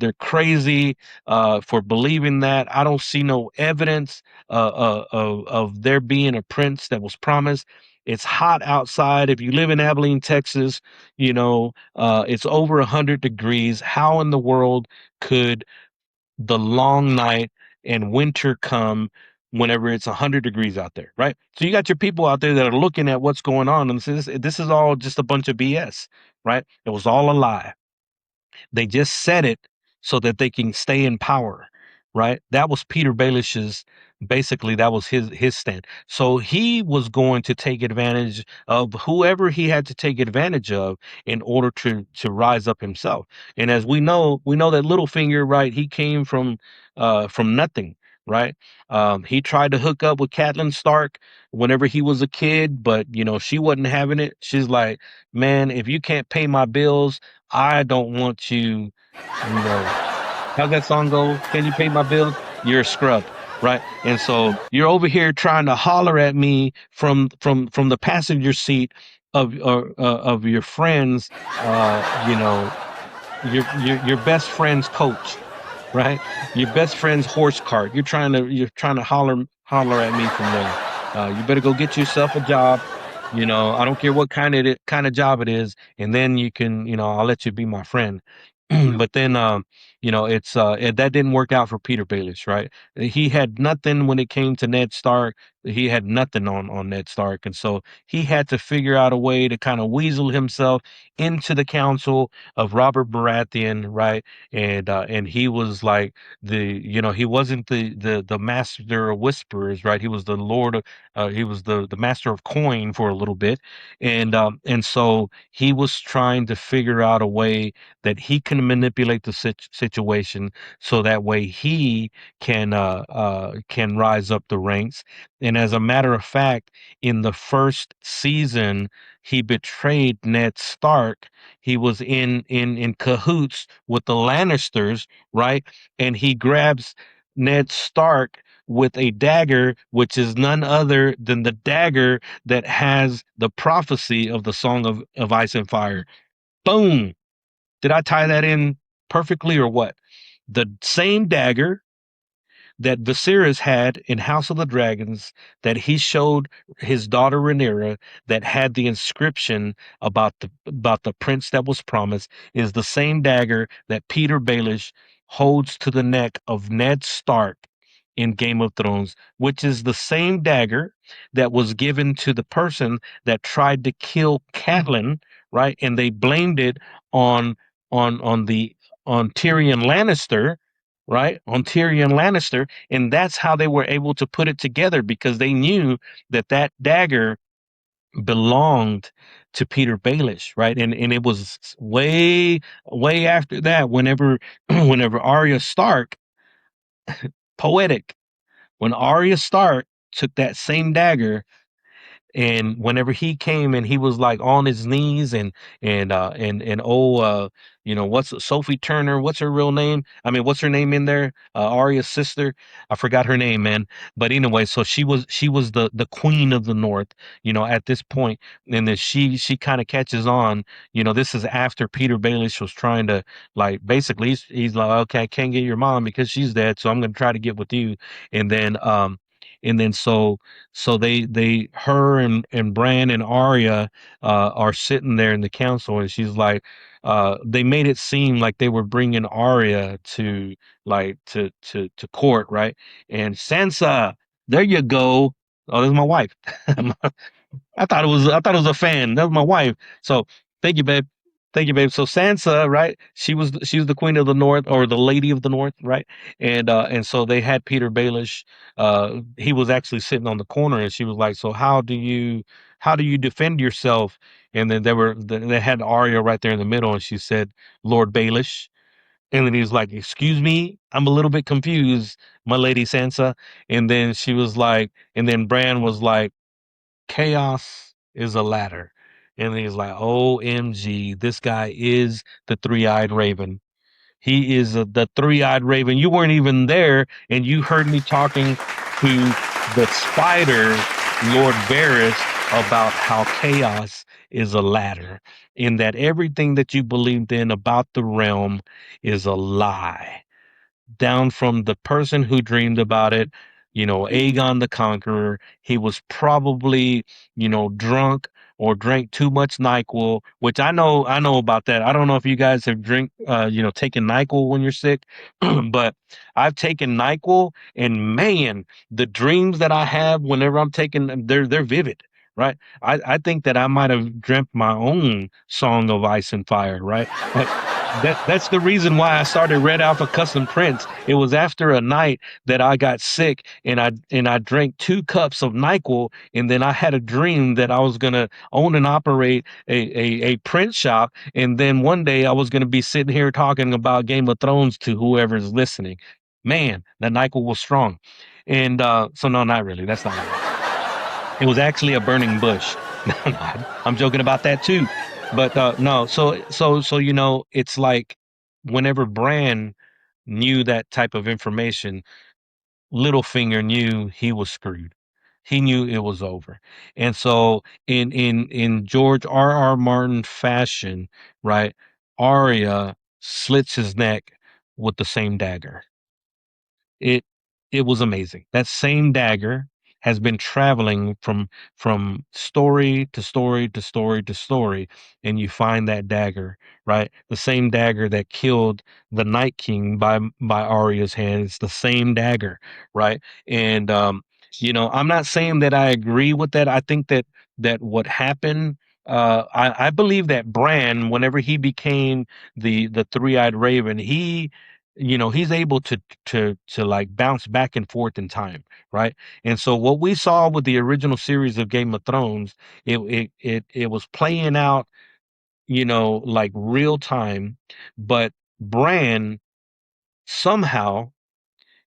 they're crazy for believing that. I don't see no evidence of there being a prince that was promised. It's hot outside. If you live in Abilene, Texas, it's over 100 degrees. How in the world could the long night and winter come whenever it's 100 degrees out there, right? So you got your people out there that are looking at what's going on and says this is all just a bunch of BS, right? It was all a lie. They just said it so that they can stay in power, right? That was Peter Baelish's basically that was his stand. So he was going to take advantage of whoever he had to take advantage of in order to rise up himself. And as we know that Littlefinger, right? He came from nothing. Right, he tried to hook up with Catelyn Stark whenever he was a kid, but she wasn't having it. She's like, "Man, if you can't pay my bills, I don't want you, you know, how's that song go? Can you pay my bills? You're a scrub, right? And so you're over here trying to holler at me from the passenger seat of your friends, your best friend's coach, right? Your best friend's horse cart. You're trying to holler at me from there. You better go get yourself a job. I don't care what kind of job it is, and then you can, I'll let you be my friend. But then, that didn't work out for Peter Baelish, right? He had nothing when it came to Ned Stark. He had nothing on Ned Stark, and so he had to figure out a way to kind of weasel himself into the council of Robert Baratheon, right? And he was like he wasn't the master of whisperers, right? He was the lord of he was the master of coin for a little bit, and so he was trying to figure out a way that he can manipulate the situation so that way he can rise up the ranks. And as a matter of fact, in the first season, he betrayed Ned Stark. He was in cahoots with the Lannisters, right? And he grabs Ned Stark with a dagger, which is none other than the dagger that has the prophecy of the Song of Ice and Fire. Boom. Did I tie that in perfectly or what? The same dagger that Viserys had in House of the Dragons that he showed his daughter Rhaenyra that had the inscription about the prince that was promised is the same dagger that Peter Baelish holds to the neck of Ned Stark in Game of Thrones, which is the same dagger that was given to the person that tried to kill Catelyn, right? And they blamed it on the on Tyrion Lannister, right? On Tyrion Lannister, and that's how they were able to put it together because they knew that that dagger belonged to Peter Baelish, right? And it was way after that, whenever whenever Arya Stark, poetic, when Arya Stark took that same dagger and whenever he came and he was like on his knees and what's Sophie Turner, what's her real name, I mean what's her name in there, Arya's sister, I forgot her name, man. But anyway, so she was the queen of the north, at this point. And then she kind of catches on. This is after Peter Baelish was trying to, like, basically he's like, okay, I can't get your mom because she's dead, so I'm gonna try to get with you. And then um and then so so they her and Bran and Arya are sitting there in the council, and she's like, they made it seem like they were bringing Arya to, like, to court, right? And Sansa, there you go. Oh, there's my wife. I thought it was a fan. That was my wife. So thank you, babe. Thank you, babe. So Sansa, right? She was the queen of the north, or the lady of the north, right? And so they had Peter Baelish. He was actually sitting on the corner, and she was like, "So how do you defend yourself?" And then they had Arya right there in the middle, and she said, "Lord Baelish." And then he was like, "Excuse me, I'm a little bit confused, my lady Sansa." And then she was like, and then Bran was like, chaos is a ladder. And he's like, OMG, this guy is the three-eyed raven. He is the three-eyed raven. You weren't even there, and you heard me talking to the spider, Lord Varys, about how chaos is a ladder, in that everything that you believed in about the realm is a lie, down from the person who dreamed about it, Aegon the Conqueror. He was probably, drunk or drank too much NyQuil, which I know about that. I don't know if you guys have taken NyQuil when you're sick, but I've taken NyQuil, and man, the dreams that I have whenever I'm taking them, they're vivid. Right. I think that I might have dreamt my own Song of Ice and Fire, right? Like that's the reason why I started Red Alpha Custom Prints. It was after a night that I got sick, and I drank 2 cups of NyQuil, and then I had a dream that I was gonna own and operate a print shop, and then one day I was gonna be sitting here talking about Game of Thrones to whoever's listening. Man, that NyQuil was strong. And so no, not really. That's not what it was. It was actually a burning bush. No, no, I'm joking about that too. But no, so it's like whenever Bran knew that type of information, Littlefinger knew he was screwed. He knew it was over. And so in George R. R. Martin fashion, right, Arya slits his neck with the same dagger. It it was amazing. That same dagger has been traveling from story to story to story to story, and you find that dagger, right? The same dagger that killed the Night King by Arya's hand. It's the same dagger, right? And I'm not saying that I agree with that. I think that what happened. I believe that Bran, whenever he became the three-eyed raven, he's able to like bounce back and forth in time, right? And so what we saw with the original series of Game of Thrones, it was playing out, like real time, but Bran somehow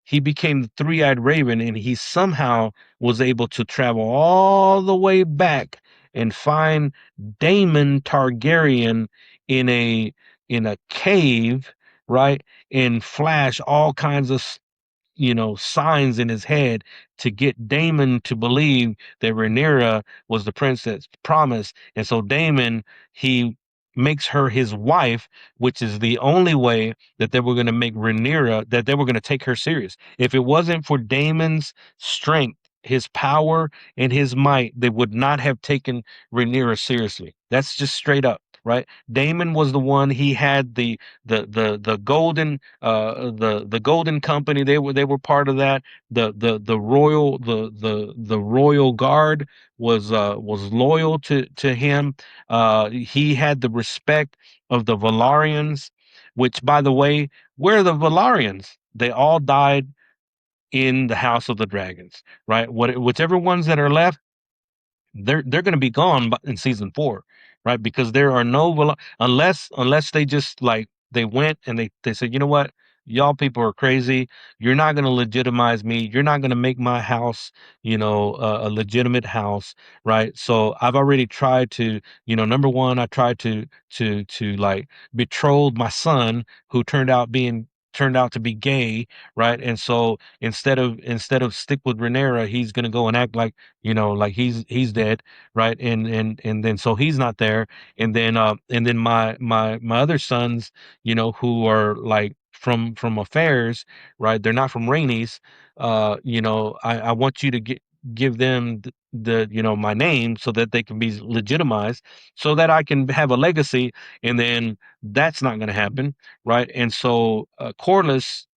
he became the three-eyed raven, and he somehow was able to travel all the way back and find Daemon Targaryen in a cave, right? And flash all kinds of signs in his head to get Damon to believe that Rhaenyra was the princess promised. And so Damon, he makes her his wife, which is the only way that they were going to make Rhaenyra, that they were going to take her serious. If it wasn't for Damon's strength, his power, and his might, they would not have taken Rhaenyra seriously. That's just straight up. Right, Damon was the one. He had the golden the golden company. They were part of that. The royal the royal guard was loyal to him. He had the respect of the Valarians, which, by the way, where are the Valarians? They all died in the House of the Dragons, right? Whichever ones that are left, they're going to be gone in season 4, right? Because there are no unless they just like they went and they said, you know what, y'all people are crazy. You're not going to legitimize me. You're not going to make my house, a legitimate house, right? So I've already tried to, number one, I tried to like betroth my son, who turned out to be gay, right? And so instead of stick with Renera, he's gonna go and act like, like he's dead, right? And then so he's not there. And then my other sons, who are like from affairs, right? They're not from Rainey's. I want you to give them my name, so that they can be legitimized, so that I can have a legacy. And then that's not going to happen, right? And so Corliss,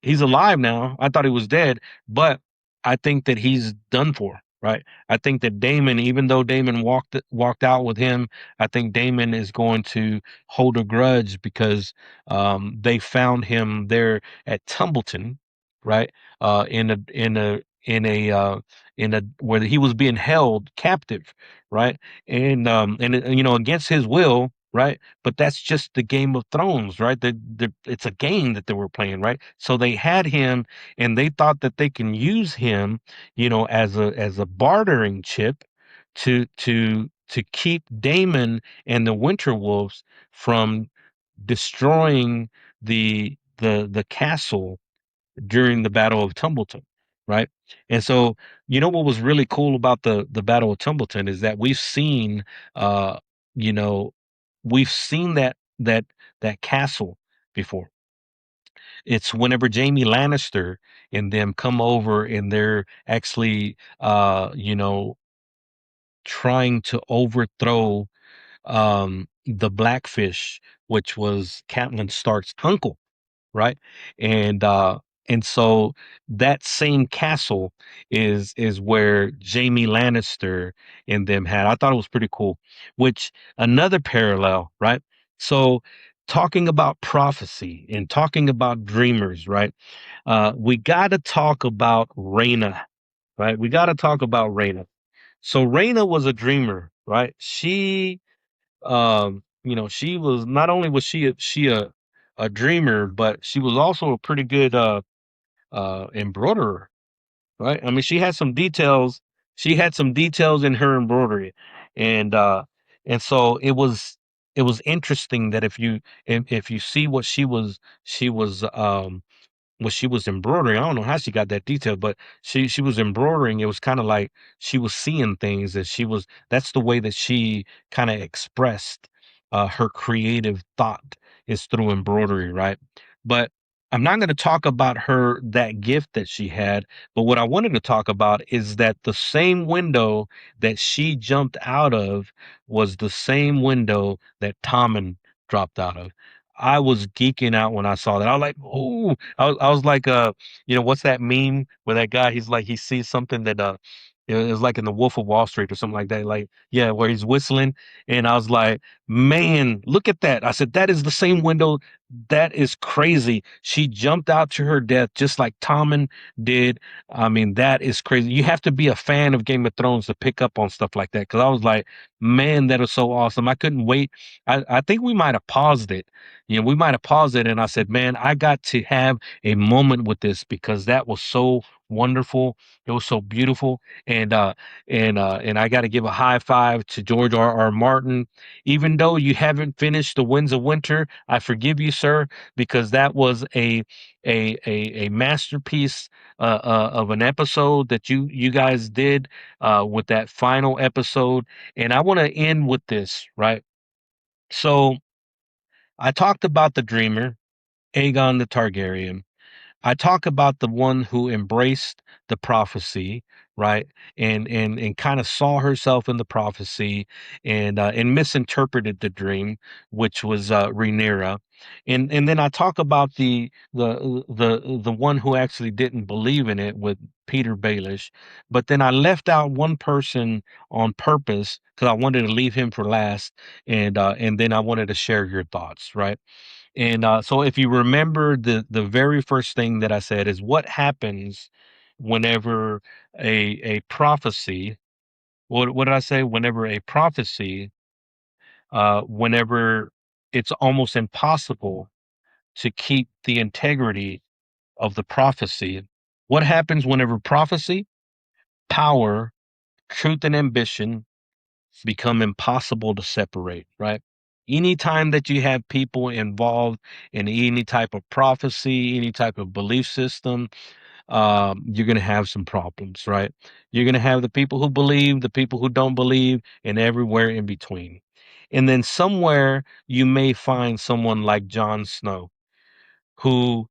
he's alive now. I thought he was dead, but I think that he's done for, right? I think that Damon, even though Damon walked out with him, I think Damon is going to hold a grudge, because they found him there at Tumbleton, right? In a where he was being held captive, right? And against his will, right? But that's just the Game of Thrones, right? It's a game that they were playing, right? So they had him, and they thought that they can use him, as a bartering chip to keep Damon and the Winter Wolves from destroying the castle during the Battle of Tumbleton, right? And so, what was really cool about the Battle of Tumbleton is that we've seen you know, we've seen that castle before. It's whenever Jamie Lannister and them come over and they're actually, trying to overthrow the Blackfish, which was Catelyn Stark's uncle, right? And and so that same castle is where Jamie Lannister and them had. I thought it was pretty cool. Which another parallel, right? So talking about prophecy and talking about dreamers, right? We got to talk about Rhaena, right? We got to talk about Rhaena. So Rhaena was a dreamer, right? She was not only was she a dreamer, but she was also a pretty good embroiderer, right? I mean, she had some details in her embroidery, and so it was interesting that if you see what she was embroidering. I don't know how she got that detail, but she was embroidering. It was kind of like she was seeing things that that's the way that she kind of expressed her creative thought is through embroidery, right? But I'm not going to talk about that gift that she had, but what I wanted to talk about is that the same window that she jumped out of was the same window that Tommen dropped out of. I was geeking out when I saw that. I was like, "Oh!" I was like, what's that meme where that guy he's like he sees something that it was like in the Wolf of Wall Street or something like that. Like, yeah, where he's whistling, and I was like, "Man, look at that!" I said, "That is the same window. That is crazy." She jumped out to her death just like Tommen did. I mean, that is crazy. You have to be a fan of Game of Thrones to pick up on stuff like that. Because I was like, "Man, that is so awesome!" I couldn't wait. I think we might have paused it. We might have paused it, and I said, "Man, I got to have a moment with this because that was so wonderful. It was so beautiful." And I got to give a high five to George R. Martin. Even though you haven't finished The Winds of Winter, I forgive you, sir, because that was a masterpiece of an episode that you guys did with that final episode. And I want to end with this, right? So I talked about the dreamer, Aegon the Targaryen. I talk about the one who embraced the prophecy, right? And kind of saw herself in the prophecy and misinterpreted the dream, which was Rhaenyra. And then I talk about the one who actually didn't believe in it with Peter Baelish. But then I left out one person on purpose because I wanted to leave him for last, and then I wanted to share your thoughts, right? And so if you remember the very first thing that I said is what happens whenever a prophecy, what did I say? Whenever a prophecy, whenever it's almost impossible to keep the integrity of the prophecy. What happens whenever prophecy, power, truth, and ambition become impossible to separate, right? Anytime that you have people involved in any type of prophecy, any type of belief system, you're going to have some problems, right? You're going to have the people who believe, the people who don't believe, and everywhere in between. And then somewhere you may find someone like Jon Snow, who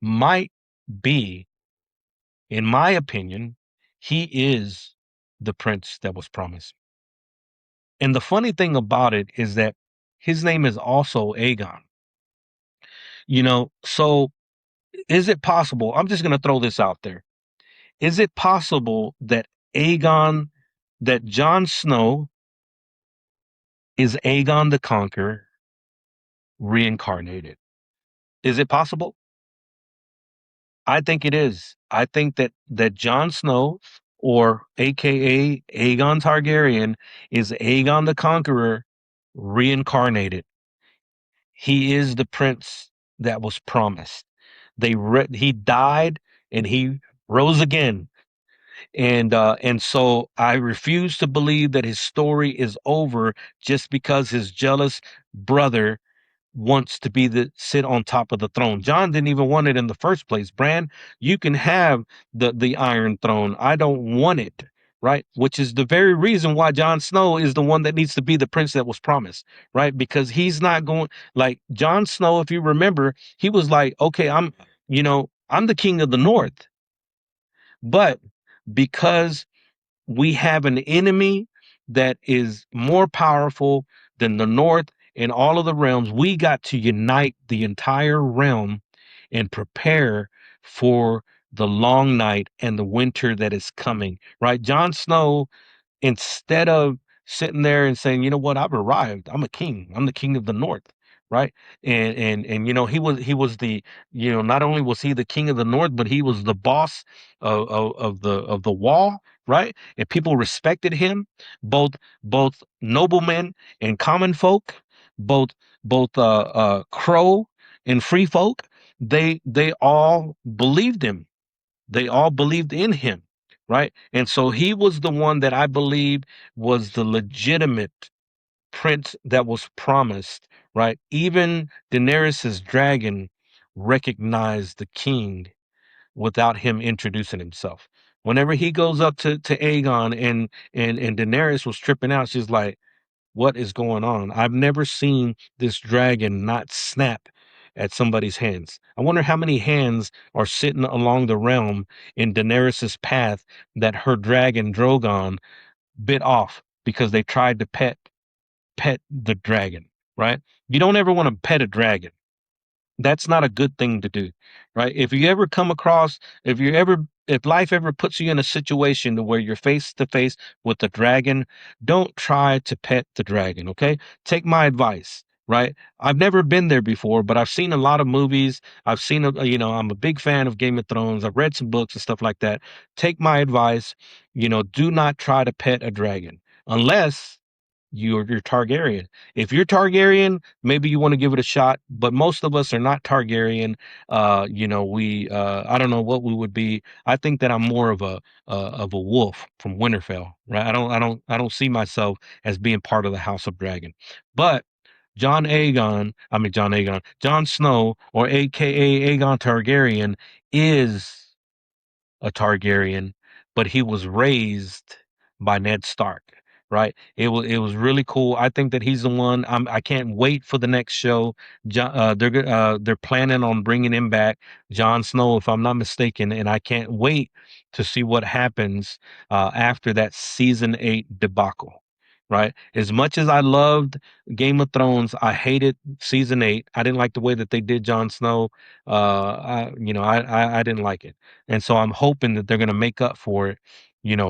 might be, in my opinion, he is the prince that was promised. And the funny thing about it is that his name is also Aegon. So is it possible? I'm just going to throw this out there. Is it possible that Aegon, that Jon Snow is Aegon the Conqueror reincarnated? Is it possible? I think it is. I think that Jon Snow, or AKA Aegon Targaryen, is Aegon the Conqueror reincarnated. He is the prince that was promised. He died and he rose again. And so I refuse to believe that his story is over just because his jealous brother wants to sit on top of the throne. John didn't even want it in the first place. Bran, you can have the Iron Throne. I don't want it. right? Which is the very reason why Jon Snow is the one that needs to be the prince that was promised, right? Because he's not going like Jon Snow, if you remember, he was like, okay, I'm the king of the north, but because we have an enemy that is more powerful than the north in all of the realms, we got to unite the entire realm and prepare for the long night and the winter that is coming, right? Jon Snow, instead of sitting there and saying, you know what, I've arrived, I'm a king, I'm the king of the north, right? And he was the, not only was he the king of the north, but he was the boss of the wall, right? And people respected him, both noblemen and common folk, both crow and free folk. They all believed him, they all believed in him, right? And so he was the one that I believe was the legitimate prince that was promised, right? Even Daenerys's dragon recognized the king without him introducing himself. Whenever he goes up to Aegon and Daenerys was tripping out, she's like, what is going on? I've never seen this dragon not snap at somebody's hands. I wonder how many hands are sitting along the realm in Daenerys's path that her dragon Drogon bit off because they tried to pet the dragon, right? You don't ever want to pet a dragon. That's not a good thing to do, right? If life ever puts you in a situation to where you're face to face with a dragon, don't try to pet the dragon, okay? Take my advice, right? I've never been there before, but I've seen a lot of movies. I'm a big fan of Game of Thrones. I've read some books and stuff like that. Take my advice, do not try to pet a dragon unless you're Targaryen. If you're Targaryen, maybe you want to give it a shot, but most of us are not Targaryen. We I don't know what we would be. I think that I'm more of a wolf from Winterfell, right? I don't see myself as being part of the House of Dragon. But Jon Snow, or AKA Aegon Targaryen, is a Targaryen, but he was raised by Ned Stark, right? It was really cool. I think that he's the one. I can't wait for the next show. They're planning on bringing him back, Jon Snow, if I'm not mistaken, and I can't wait to see what happens after that season 8 debacle. Right. As much as I loved Game of Thrones, I hated season 8. I didn't like the way that they did Jon Snow. I didn't like it. And so I'm hoping that they're going to make up for it,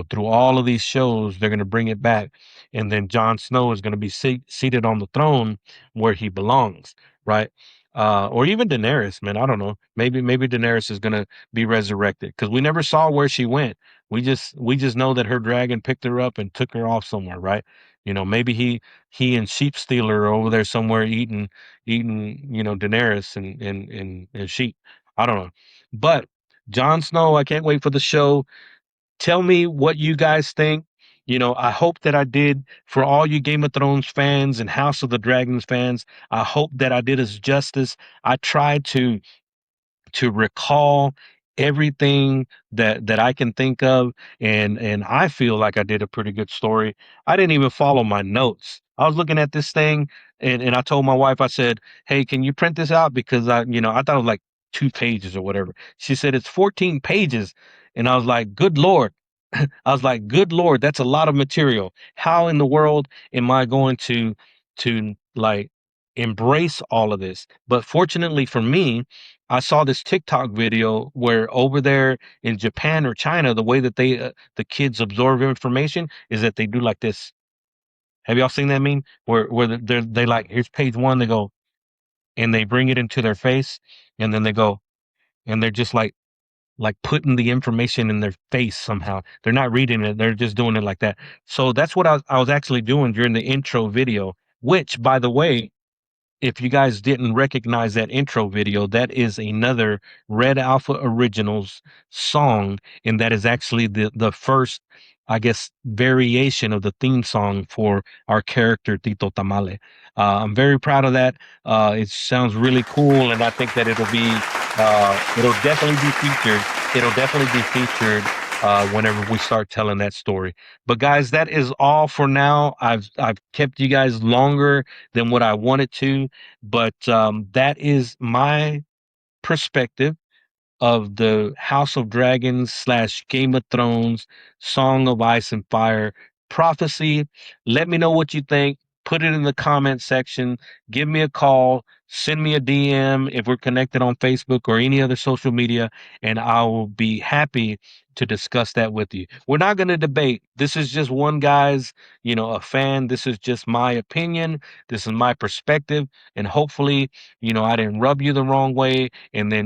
through all of these shows. They're going to bring it back. And then Jon Snow is going to be seated on the throne where he belongs, right? Or even Daenerys, man. I don't know. Maybe Daenerys is going to be resurrected because we never saw where she went. We just know that her dragon picked her up and took her off somewhere, right? Maybe he and Sheep Stealer are over there somewhere eating, Daenerys and sheep. I don't know. But Jon Snow, I can't wait for the show. Tell me what you guys think. I hope that I did, for all you Game of Thrones fans and House of the Dragons fans, I hope that I did us justice. I tried to recall everything that I can think of, and I feel like I did a pretty good story. I didn't even follow my notes. I was looking at this thing, and I told my wife, I said, "Hey, can you print this out?" Because I thought it was like 2 pages or whatever. She said it's 14 pages, and I was like, "Good Lord." I was like, "Good Lord, that's a lot of material. How in the world am I going to like embrace all of this?" But fortunately for me, I saw this TikTok video where over there in Japan or China, the way that the kids absorb information is that they do like this. Have y'all seen that meme where they like, here's page one, they go and they bring it into their face, and then they go and they're just like putting the information in their face somehow. They're not reading it, they're just doing it like that. So that's what I was actually doing during the intro video, which, by the way, if you guys didn't recognize that intro video, that is another Red Alpha Originals song, and that is actually the first, I guess, variation of the theme song for our character Tito Tamale. I'm very proud of that. It sounds really cool, and I think that it'll definitely be featured. It'll definitely be featured whenever we start telling that story. But guys, that is all for now. I've kept you guys longer than what I wanted to, but that is my perspective of the House of Dragons slash Game of Thrones, Song of Ice and Fire prophecy. Let me know what you think. Put it in the comment section. Give me a call. Send me a DM if we're connected on Facebook or any other social media, and I will be happy to discuss that with you. We're not going to debate. This is just one guy's, a fan. This is just my opinion. This is my perspective. And hopefully, I didn't rub you the wrong way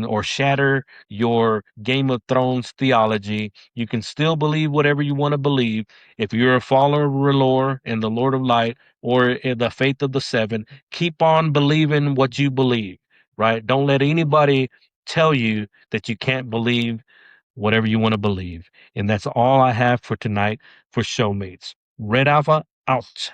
or shatter your Game of Thrones theology. You can still believe whatever you want to believe. If you're a follower of R'hllor and the Lord of Light or in the faith of the Seven, keep on believing what you believe, right? Don't let anybody tell you that you can't believe whatever you want to believe. And that's all I have for tonight for Showmates. Red Alpha out.